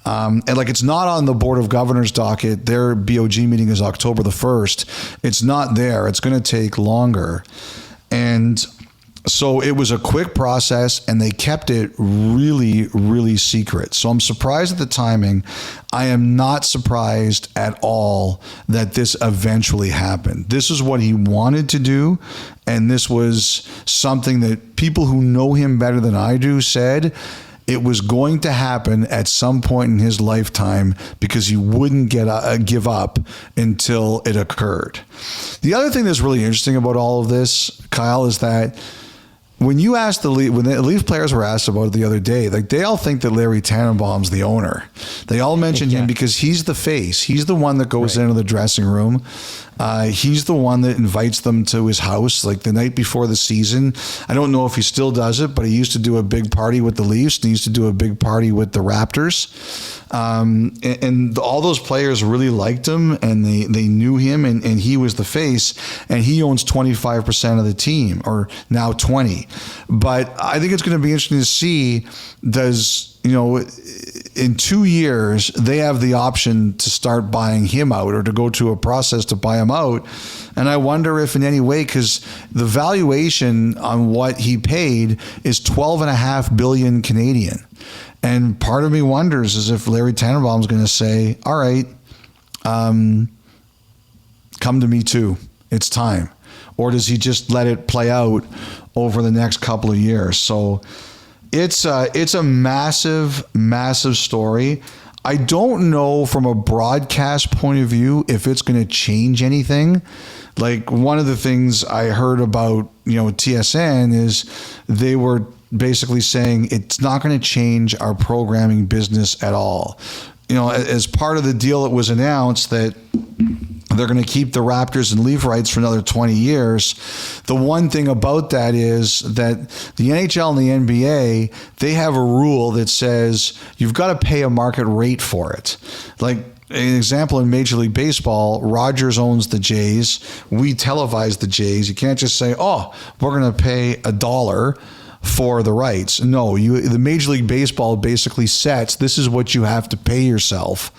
Speaker 2: And like, it's not on the Board of Governors docket. Their BOG meeting is October the 1st. It's not there. It's going to take longer. And so it was a quick process, and they kept it really, really secret. So I'm surprised at the timing. I am not surprised at all that this eventually happened. This is what he wanted to do, and this was something that people who know him better than I do said it was going to happen at some point in his lifetime, because he wouldn't give up until it occurred. The other thing that's really interesting about all of this, Kyle, is that when you ask when the Leaf players were asked about it the other day, like, they all think that Larry Tannenbaum's the owner. They all mention him because he's the face. He's the one that goes into the dressing room. He's the one that invites them to his house, like the night before the season. I don't know if he still does it, but he used to do a big party with the Leafs, and he used to do a big party with the Raptors. And all those players really liked him, and they knew him, and he was the face, and he owns 25% of the team, or now 20. But I think it's going to be interesting to see, in 2 years, they have the option to start buying him out, or to go to a process to buy him out. And I wonder if in any way, because the valuation on what he paid is 12.5 billion Canadian. And part of me wonders is if Larry Tannenbaum's going to say, all right, come to me too. It's time. Or does he just let it play out over the next couple of years? So it's a massive, massive story. I don't know from a broadcast point of view if it's going to change anything. Like, one of the things I heard about, TSN is they were basically saying it's not going to change our programming business at all. As part of the deal, it was announced that they're going to keep the Raptors and Leaf rights for another 20 years. The one thing about that is that the NHL and the NBA, they have a rule that says you've got to pay a market rate for it. Like, an example in Major League Baseball, Rogers owns the Jays. We televise the Jays. You can't just say, oh, we're going to pay $1 for the rights. No, the Major League Baseball basically sets, this is what you have to pay yourself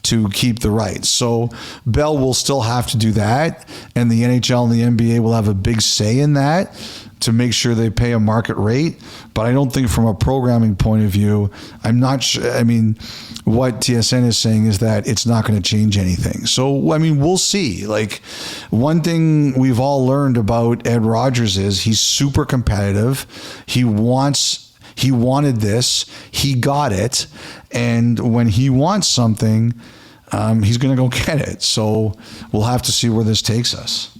Speaker 2: to keep the rights. So Bell will still have to do that, and the NHL and the NBA will have a big say in that to make sure they pay a market rate. But I don't think from a programming point of view, I'm not sure. I mean, what TSN is saying is that it's not going to change anything. So, I mean, we'll see. Like, one thing we've all learned about Ed Rogers is he's super competitive. He wanted this. He got it. And when he wants something, he's going to go get it. So we'll have to see where this takes us.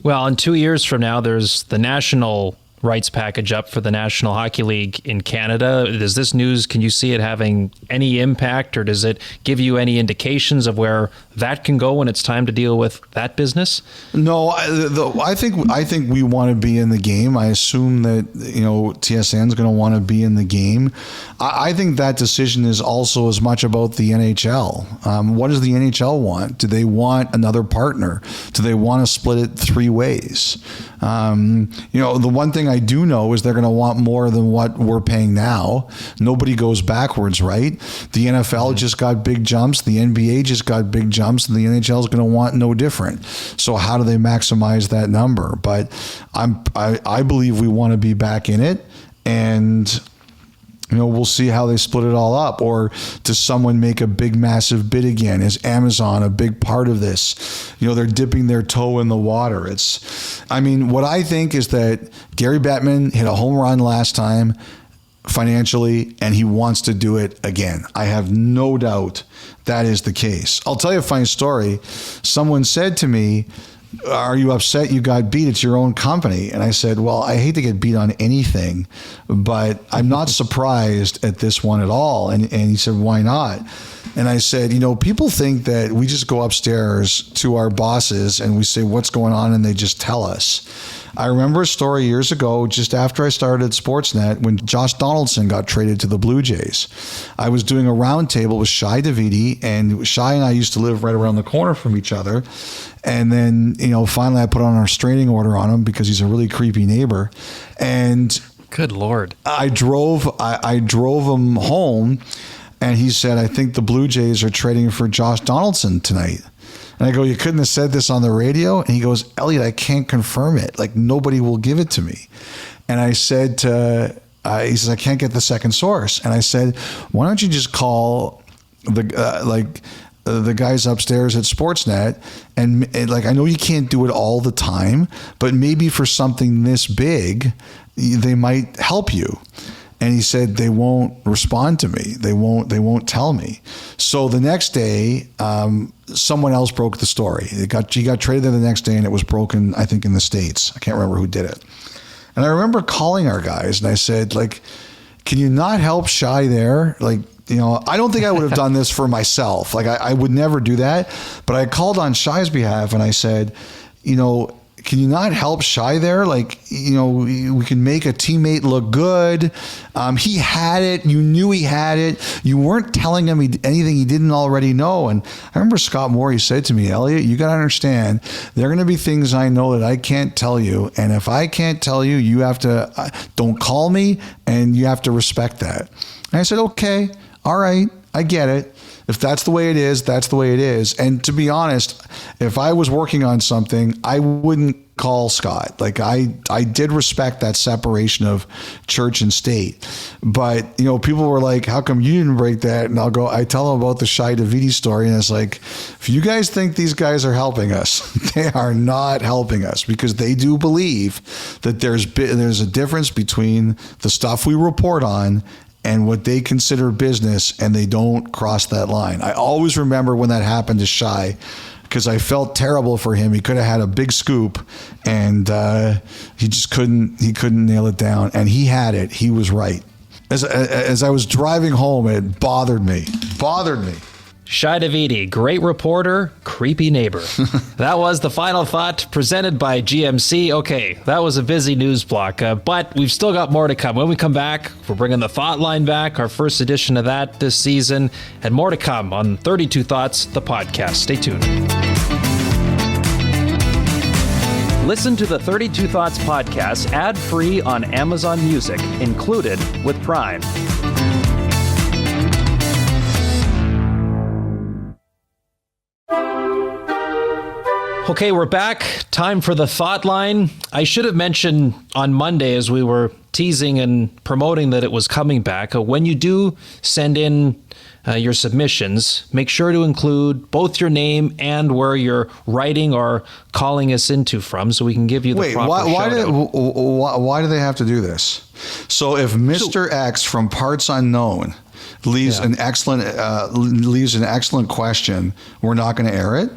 Speaker 1: Well, in 2 years from now, there's the National rights package up for the National Hockey League in Canada. Does this news, can you see it having any impact, or does it give you any indications of where that can go when it's time to deal with that business?
Speaker 2: No, I think we want to be in the game. I assume that, TSN is going to want to be in the game. I think that decision is also as much about the NHL. What does the NHL want? Do they want another partner? Do they want to split it 3 ways? The one thing I do know is they're going to want more than what we're paying now. Nobody goes backwards, right? The NFL just got big jumps. The NBA just got big jumps, and the NHL is going to want no different. So how do they maximize that number? But I believe we want to be back in it, and we'll see how they split it all up. Or does someone make a big, massive bid again? Is Amazon a big part of this? They're dipping their toe in the water. What I think is that Gary Bettman hit a home run last time financially, and he wants to do it again. I have no doubt that is the case. I'll tell you a funny story. Someone said to me, "Are you upset you got beat? It's your own company." And I said, well, I hate to get beat on anything, but I'm not surprised at this one at all. And he said, why not? And I said, people think that we just go upstairs to our bosses and we say, what's going on? And they just tell us. I remember a story years ago, just after I started at Sportsnet, when Josh Donaldson got traded to the Blue Jays. I was doing a roundtable with Shai Davidi, and Shai and I used to live right around the corner from each other. And then, finally I put on a restraining order on him because he's a really creepy neighbor. And
Speaker 1: good Lord.
Speaker 2: I drove him home, and he said, I think the Blue Jays are trading for Josh Donaldson tonight. And I go, you couldn't have said this on the radio? And he goes, Elliotte, I can't confirm it. Like, nobody will give it to me. And I said he says, I can't get the second source. And I said, why don't you just call the guys upstairs at Sportsnet, and I know you can't do it all the time, but maybe for something this big, they might help you. And he said, they won't respond to me. They won't tell me. So the next day, someone else broke the story. He got traded there the next day, and it was broken, I think, in the States. I can't remember who did it. And I remember calling our guys, and I said, can you not help Shai there? I don't think I would have done this for myself. I would never do that. But I called on Shai's behalf, and I said, can you not help Shai there? We can make a teammate look good. He had it. You knew he had it. You weren't telling him anything he didn't already know. And I remember Scott Moore, said to me, Elliotte, you got to understand, there are going to be things I know that I can't tell you. And if I can't tell you, you have to, don't call me, and you have to respect that. And I said, okay, all right, I get it. If that's the way it is, that's the way it is. And to be honest, if I was working on something, I wouldn't call Scott. I did respect that separation of church and state. But, people were like, how come you didn't break that? And I tell them about the Shai Davidi story. And it's like, if you guys think these guys are helping us, they are not helping us, because they do believe that there's a difference between the stuff we report on and what they consider business, and they don't cross that line. I always remember when that happened to Shai, because I felt terrible for him. He could have had a big scoop, and he just couldn't nail it down. And he had it. He was right. As I was driving home, it bothered me.
Speaker 1: Shai Davidi, great reporter, creepy neighbor. That was the final thought presented by GMC. Okay, that was a busy news block, but we've still got more to come. When we come back, we're bringing the Thought Line back, our first edition of that this season, and more to come on 32 Thoughts, the podcast. Stay tuned. Listen to the 32 Thoughts podcast ad-free on Amazon Music, included with Prime. Okay, we're back. Time for the Thought Line. I should have mentioned on Monday, as we were teasing and promoting that it was coming back, when you do send in your submissions, make sure to include both your name and where you're writing or calling us into from, so we can give you the proper shout-out.
Speaker 2: Why do they have to do this? So if Mr. X from Parts Unknown leaves an excellent question, we're not going to air it?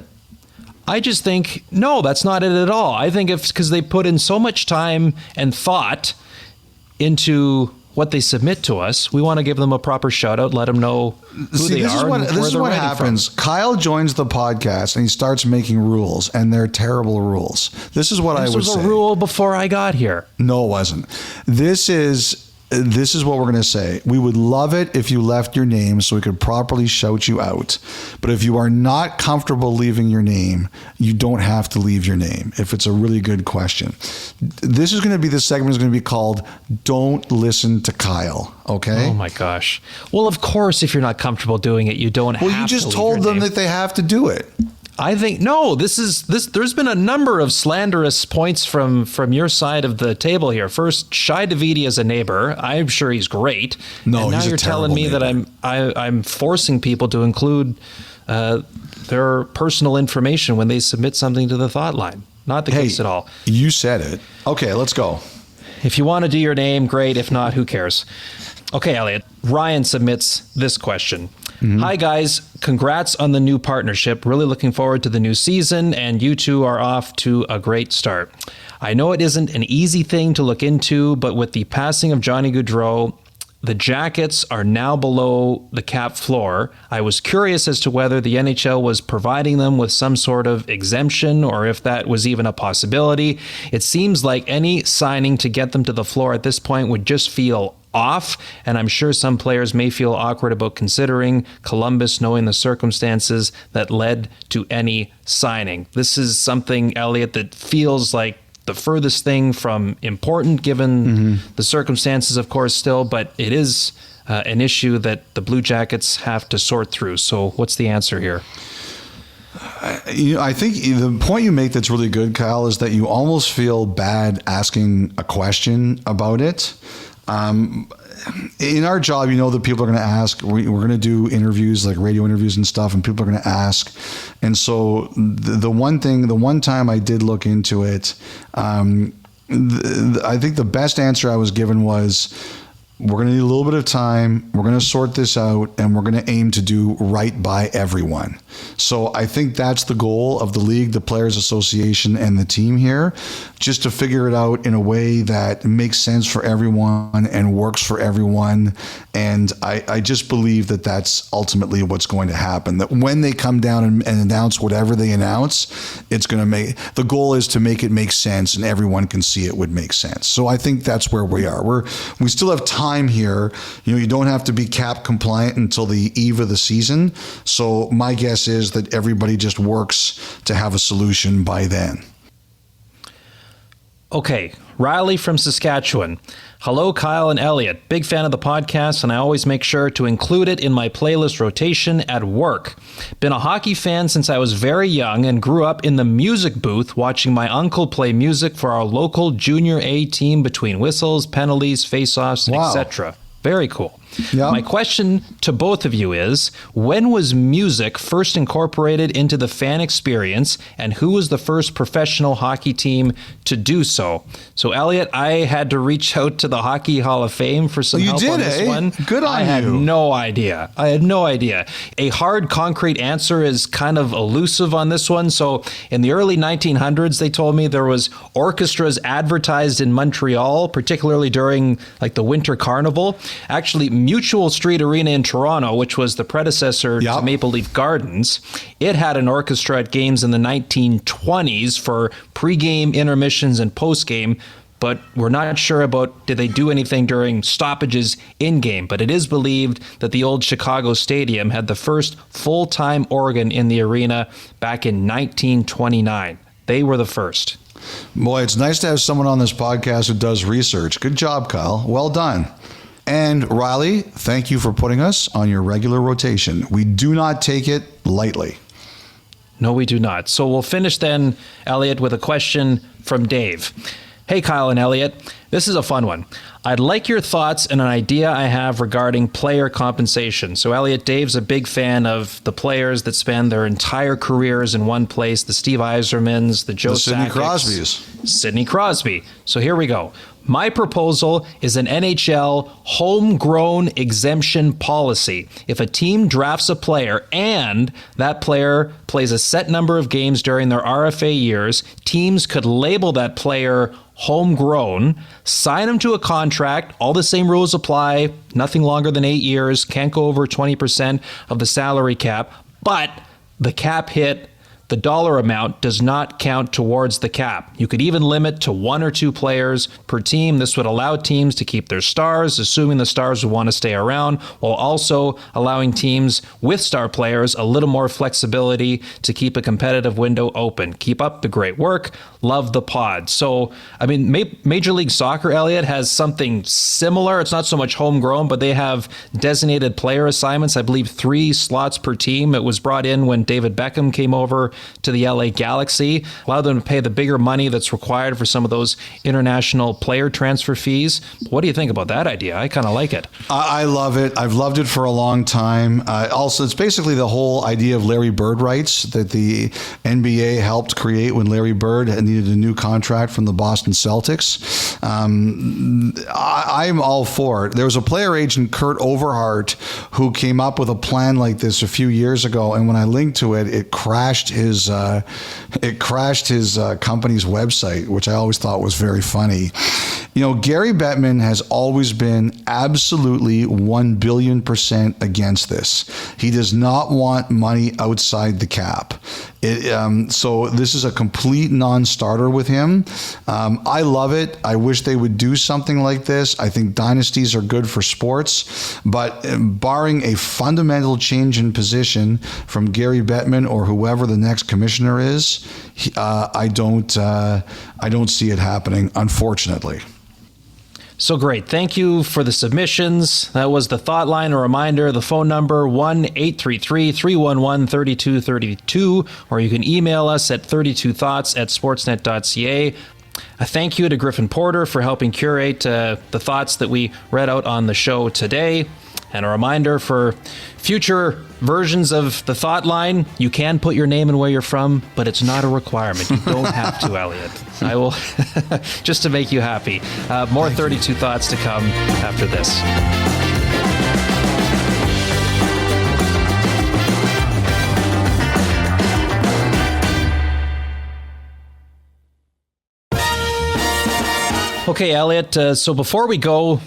Speaker 1: I just think, no, that's not it at all. I think it's because they put in so much time and thought into what they submit to us. We want to give them a proper shout out, let them know who they are.
Speaker 2: This is what happens. Kyle joins the podcast and he starts making rules, and they're terrible rules. This is what I would say. This was
Speaker 1: a rule before I got here.
Speaker 2: No, it wasn't. This is what we're going to say. We would love it if you left your name so we could properly shout you out. But if you are not comfortable leaving your name, you don't have to leave your name if it's a really good question. This segment is going to be called Don't Listen to Kyle. Okay?
Speaker 1: Oh my gosh. Well, of course, if you're not comfortable doing it, you don't have to.
Speaker 2: Well, you just told them that they have to do it.
Speaker 1: I think no. There's been a number of slanderous points from your side of the table here. First, Shai Davidi as a neighbor. I'm sure he's great.
Speaker 2: No,
Speaker 1: and now
Speaker 2: he's
Speaker 1: you're
Speaker 2: a terrible
Speaker 1: telling me
Speaker 2: neighbor.
Speaker 1: that I'm forcing people to include their personal information when they submit something to the thought line. Not the case at all.
Speaker 2: You said it. Okay, let's go.
Speaker 1: If you want to do your name, great. If not, who cares? Okay, Elliotte. Ryan submits this question. Mm-hmm. Hi, guys. Congrats on the new partnership. Really looking forward to the new season, and you two are off to a great start. I know it isn't an easy thing to look into, but with the passing of Johnny Gaudreau, the Jackets are now below the cap floor. I was curious as to whether the NHL was providing them with some sort of exemption or if that was even a possibility. It seems like any signing to get them to the floor at this point would just feel off, and I'm sure some players may feel awkward about considering Columbus, knowing the circumstances that led to any signing. This is something, Elliotte, that feels like the furthest thing from important given the circumstances, of course, still, but it is an issue that the Blue Jackets have to sort through. So what's the answer here?
Speaker 2: I think the point you make that's really good, Kyle, is that you almost feel bad asking a question about it. In our job, that people are going to ask. We're going to do interviews, like radio interviews and stuff, and people are going to ask. And so the one time I did look into it, I think the best answer I was given was, we're going to need a little bit of time. We're going to sort this out, and we're going to aim to do right by everyone. So I think that's the goal of the league, the Players Association, and the team here, just to figure it out in a way that makes sense for everyone and works for everyone. And I just believe that that's ultimately what's going to happen, that when they come down and announce whatever they announce, the goal is to make it make sense and everyone can see it would make sense. So I think that's where we are. We still have time here. You don't have to be cap compliant until the eve of the season. So my guess is that everybody just works to have a solution by then.
Speaker 1: Okay, Riley from Saskatchewan. Hello, Kyle and Elliotte. Big fan of the podcast, and I always make sure to include it in my playlist rotation at work. Been a hockey fan since I was very young and grew up in the music booth watching my uncle play music for our local junior A team between whistles, penalties, face-offs, etc. Very cool. Yep. My question to both of you is, when was music first incorporated into the fan experience, and who was the first professional hockey team to do so? So, Elliotte, I had to reach out to the Hockey Hall of Fame for some help on this one.
Speaker 2: Good on you.
Speaker 1: I had no idea. A hard, concrete answer is kind of elusive on this one. So, in the early 1900s, they told me there was orchestras advertised in Montreal, particularly during the Winter Carnival. Actually, Mutual Street Arena in Toronto, which was the predecessor to Maple Leaf Gardens, it had an orchestra at games in the 1920s for pregame, intermissions, and postgame, but we're not sure about did they do anything during stoppages in-game. But it is believed that the old Chicago Stadium had the first full-time organ in the arena back in 1929. They were the first.
Speaker 2: Boy, it's nice to have someone on this podcast who does research. Good job, Kyle. Well done. And Riley, thank you for putting us on your regular rotation. We do not take it lightly.
Speaker 1: No, we do not. So we'll finish then, Elliotte, with a question from Dave. Hey, Kyle and Elliotte. This is a fun one. I'd like your thoughts and an idea I have regarding player compensation. So, Elliotte, Dave's a big fan of the players that spend their entire careers in one place, the Steve Yzermans, the Joe
Speaker 2: Sidney
Speaker 1: Sakic's,
Speaker 2: Crosbys.
Speaker 1: Sidney Crosby. So here we go. My proposal is an NHL homegrown exemption policy. If a team drafts a player and that player plays a set number of games during their RFA years, teams could label that player homegrown, sign him to a contract, all the same rules apply, nothing longer than 8 years, can't go over 20% of the salary cap, but the cap hit, the dollar amount, does not count towards the cap. You could even limit to 1 or 2 players per team. This would allow teams to keep their stars, assuming the stars would want to stay around, while also allowing teams with star players a little more flexibility to keep a competitive window open. Keep up the great work. Love the pod. So, I mean, Major League Soccer, Elliotte, has something similar. It's not so much homegrown, but they have designated player assignments. I believe 3 slots per team. It was brought in when David Beckham came over to the LA Galaxy, allow them to pay the bigger money that's required for some of those international player transfer fees. What do you think about that idea? I kind of like it.
Speaker 2: I love it. I've loved it for a long time. Also, it's basically the whole idea of Larry Bird rights that the NBA helped create when Larry Bird needed a new contract from the Boston Celtics. I'm all for it. There was a player agent, Kurt Overhart, who came up with a plan like this a few years ago, and when I linked to it, it crashed his company's website, which I always thought was very funny. You know, Gary Bettman has always been absolutely 1 billion% against this. He does not want money outside the cap. So this is a complete non-starter with him. I love it. I wish they would do something like this. I think dynasties are good for sports, but barring a fundamental change in position from Gary Bettman or whoever the next commissioner is, I don't see it happening, unfortunately.
Speaker 1: So great. Thank you for the submissions. That was the thought line. A reminder, the phone number 1-833-311-3232, or you can email us at 32thoughts@sportsnet.ca. A thank you to Griffin Porter for helping curate the thoughts that we read out on the show today. And a reminder for future versions of the thought line, you can put your name and where you're from, but it's not a requirement. You don't have to, Elliotte. I will, just to make you happy. More 32 Thoughts to come after this. Okay, Elliotte, so before we go,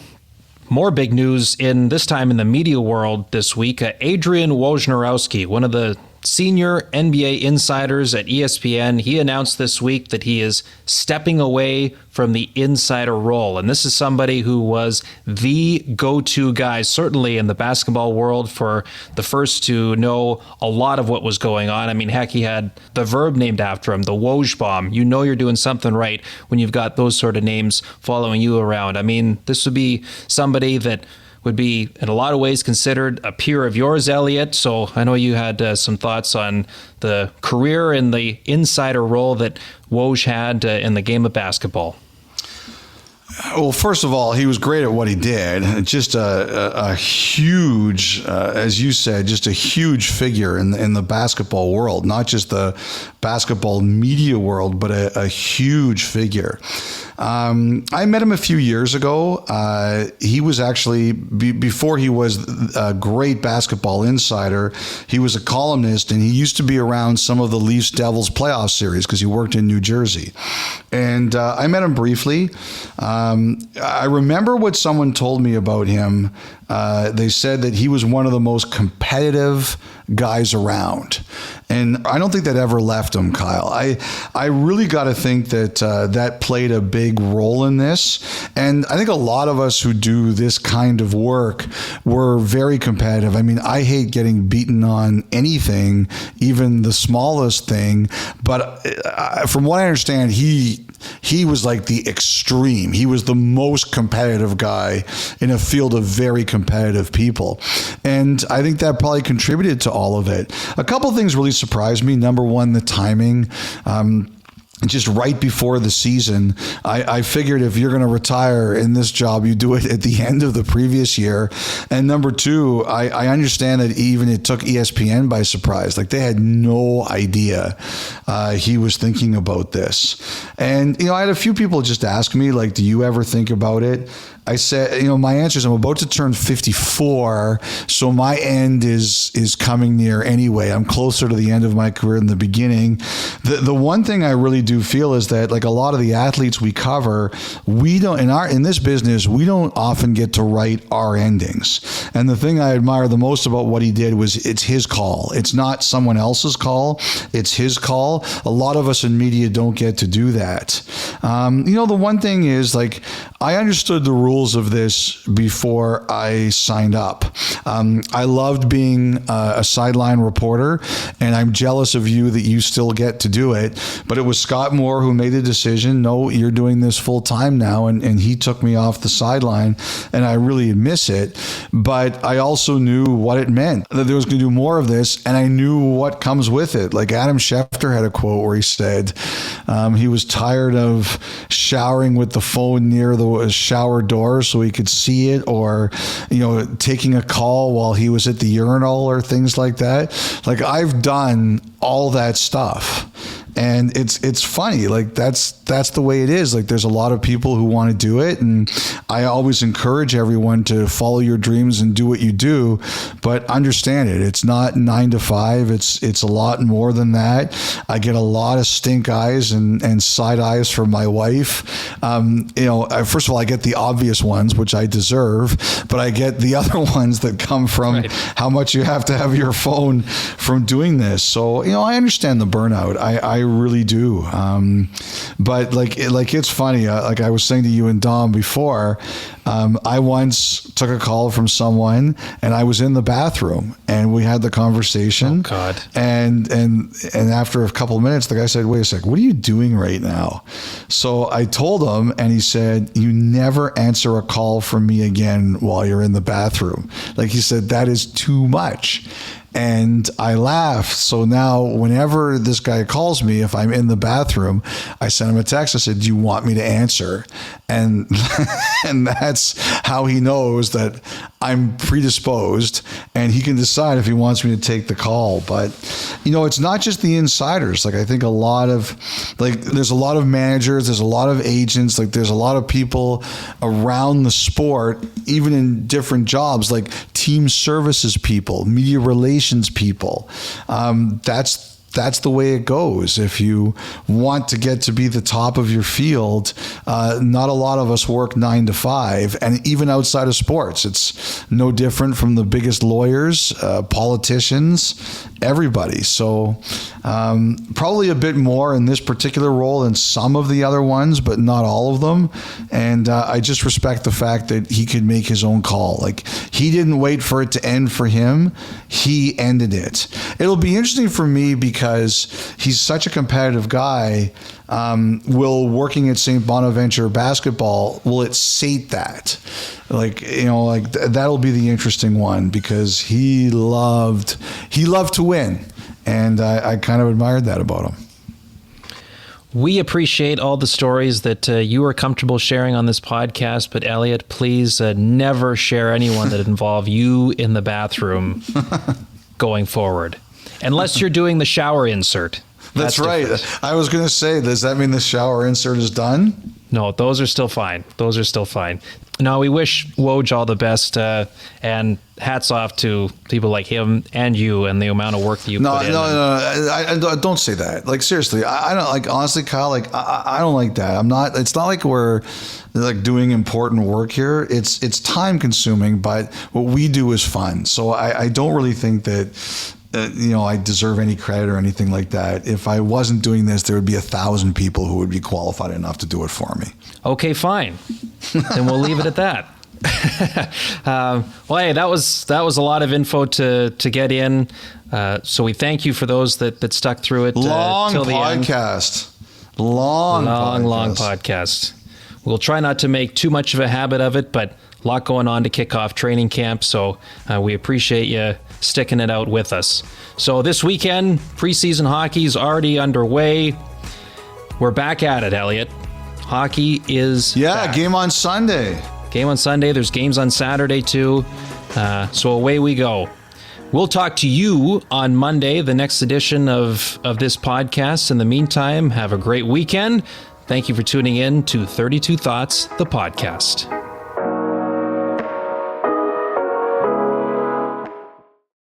Speaker 1: more big news this time in the media world this week. Adrian Wojnarowski, one of the senior NBA insiders at ESPN, he announced this week that he is stepping away from the insider role. And this is somebody who was the go-to guy, certainly in the basketball world, for the first to know a lot of what was going on. I mean, heck, he had the verb named after him, the Woj bomb. You know you're doing something right when you've got those sort of names following you around. I mean, this would be somebody that would be in a lot of ways considered a peer of yours, Elliotte. So I know you had some thoughts on the career and the insider role that Woj had in the game of basketball.
Speaker 2: Well, first of all, he was great at what he did. Just a huge, as you said, just a huge figure in the basketball world, not just the basketball media world, but a huge figure. I met him a few years ago. He was actually, before he was a great basketball insider, he was a columnist, and he used to be around some of the Leafs Devils playoff series because he worked in New Jersey. And I met him briefly. I remember what someone told me about him. They said that he was one of the most competitive guys around. And I don't think that ever left him, Kyle. I really got to think that that played a big role in this. And I think a lot of us who do this kind of work were very competitive. I mean, I hate getting beaten on anything, even the smallest thing. But from what I understand, he was like the extreme. He was the most competitive guy in a field of very competitive people. And I think that probably contributed to all of it. A couple things really surprised me. Number one, the timing. just right before the season. I figured if you're going to retire in this job, you do it at the end of the previous year. And number two, I understand that even it took ESPN by surprise. Like they had no idea he was thinking about this. And, I had a few people just ask me, like, do you ever think about it? I said, my answer is I'm about to turn 54, so my end is coming near anyway. I'm closer to the end of my career than the beginning. The one thing I really do feel is that, like a lot of the athletes we cover, we don't in this business, we don't often get to write our endings. And the thing I admire the most about what he did was it's his call. It's not someone else's call. It's his call. A lot of us in media don't get to do that. The one thing is, like, I understood the rules of this before I signed up. I loved being a sideline reporter, and I'm jealous of you that you still get to do it. But it was Scott Moore who made the decision, no, you're doing this full time now, and he took me off the sideline, and I really miss it. But I also knew what it meant, that there was going to do more of this, and I knew what comes with it. Like Adam Schefter had a quote where he said he was tired of showering with the phone near the shower door so he could see it, or taking a call while he was at the urinal or things like that. Like, I've done all that stuff. And it's funny, like that's the way it is. Like, there's a lot of people who want to do it, and I always encourage everyone to follow your dreams and do what you do, but understand it. It's not 9 to 5. It's a lot more than that. I get a lot of stink eyes and side eyes from my wife. First of all, I get the obvious ones, which I deserve, but I get the other ones that come from how much you have to have your phone from doing this. So, I understand the burnout. I really do. But it's funny. Like I was saying to you and Dom before, I once took a call from someone, and I was in the bathroom, and we had the conversation.
Speaker 1: Oh God!
Speaker 2: And after a couple of minutes, the guy said, "Wait a sec, what are you doing right now?" So I told him, and he said, "You never answer a call from me again while you're in the bathroom." Like, he said, that is too much. And I laughed. So now whenever this guy calls me, if I'm in the bathroom, I send him a text. I said, "Do you want me to answer?" And and that's how he knows that I'm predisposed, and he can decide if he wants me to take the call. But, it's not just the insiders. Like, I think there's a lot of managers, there's a lot of agents, like there's a lot of people around the sport, even in different jobs, like team services people, media relations people. That's the way it goes. If you want to get to be the top of your field, not a lot of us work 9 to 5, and even outside of sports, it's no different from the biggest lawyers, politicians, everybody. So probably a bit more in this particular role than some of the other ones, but not all of them. And I just respect the fact that he could make his own call. Like, he didn't wait for it to end for him. He ended it. It'll be interesting for me because he's such a competitive guy. Will working at St. Bonaventure basketball, will it sate that? That'll be the interesting one, because he loved to win. And I kind of admired that about him.
Speaker 1: We appreciate all the stories that you are comfortable sharing on this podcast, but Elliotte, please never share anyone that involve you in the bathroom going forward. Unless you're doing the shower insert.
Speaker 2: That's right. Different. I was going to say, does that mean the shower insert is done?
Speaker 1: No, those are still fine. No, we wish Woj all the best, and hats off to people like him and you and the amount of work that you put in.
Speaker 2: No, don't say that. Like, seriously, I don't, like, honestly, Kyle, like, I don't like that. It's not like we're like doing important work here. It's time consuming, but what we do is fun. So I don't really think that I deserve any credit or anything like that. If I wasn't doing this, there would be 1,000 people who would be qualified enough to do it for me.
Speaker 1: Okay, fine. Then we'll leave it at that. Well, hey, that was a lot of info to get in. So we thank you for those that stuck through it.
Speaker 2: Long
Speaker 1: till
Speaker 2: podcast.
Speaker 1: The end. Long podcast. We'll try not to make too much of a habit of it, but a lot going on to kick off training camp. So we appreciate you sticking it out with us. So this weekend, preseason hockey is already underway. We're back at it, Elliotte. Hockey is back.
Speaker 2: Game on Sunday.
Speaker 1: Game on Sunday. There's games on Saturday, too. So away we go. We'll talk to you on Monday, the next edition of this podcast. In the meantime, have a great weekend. Thank you for tuning in to 32 Thoughts, the podcast.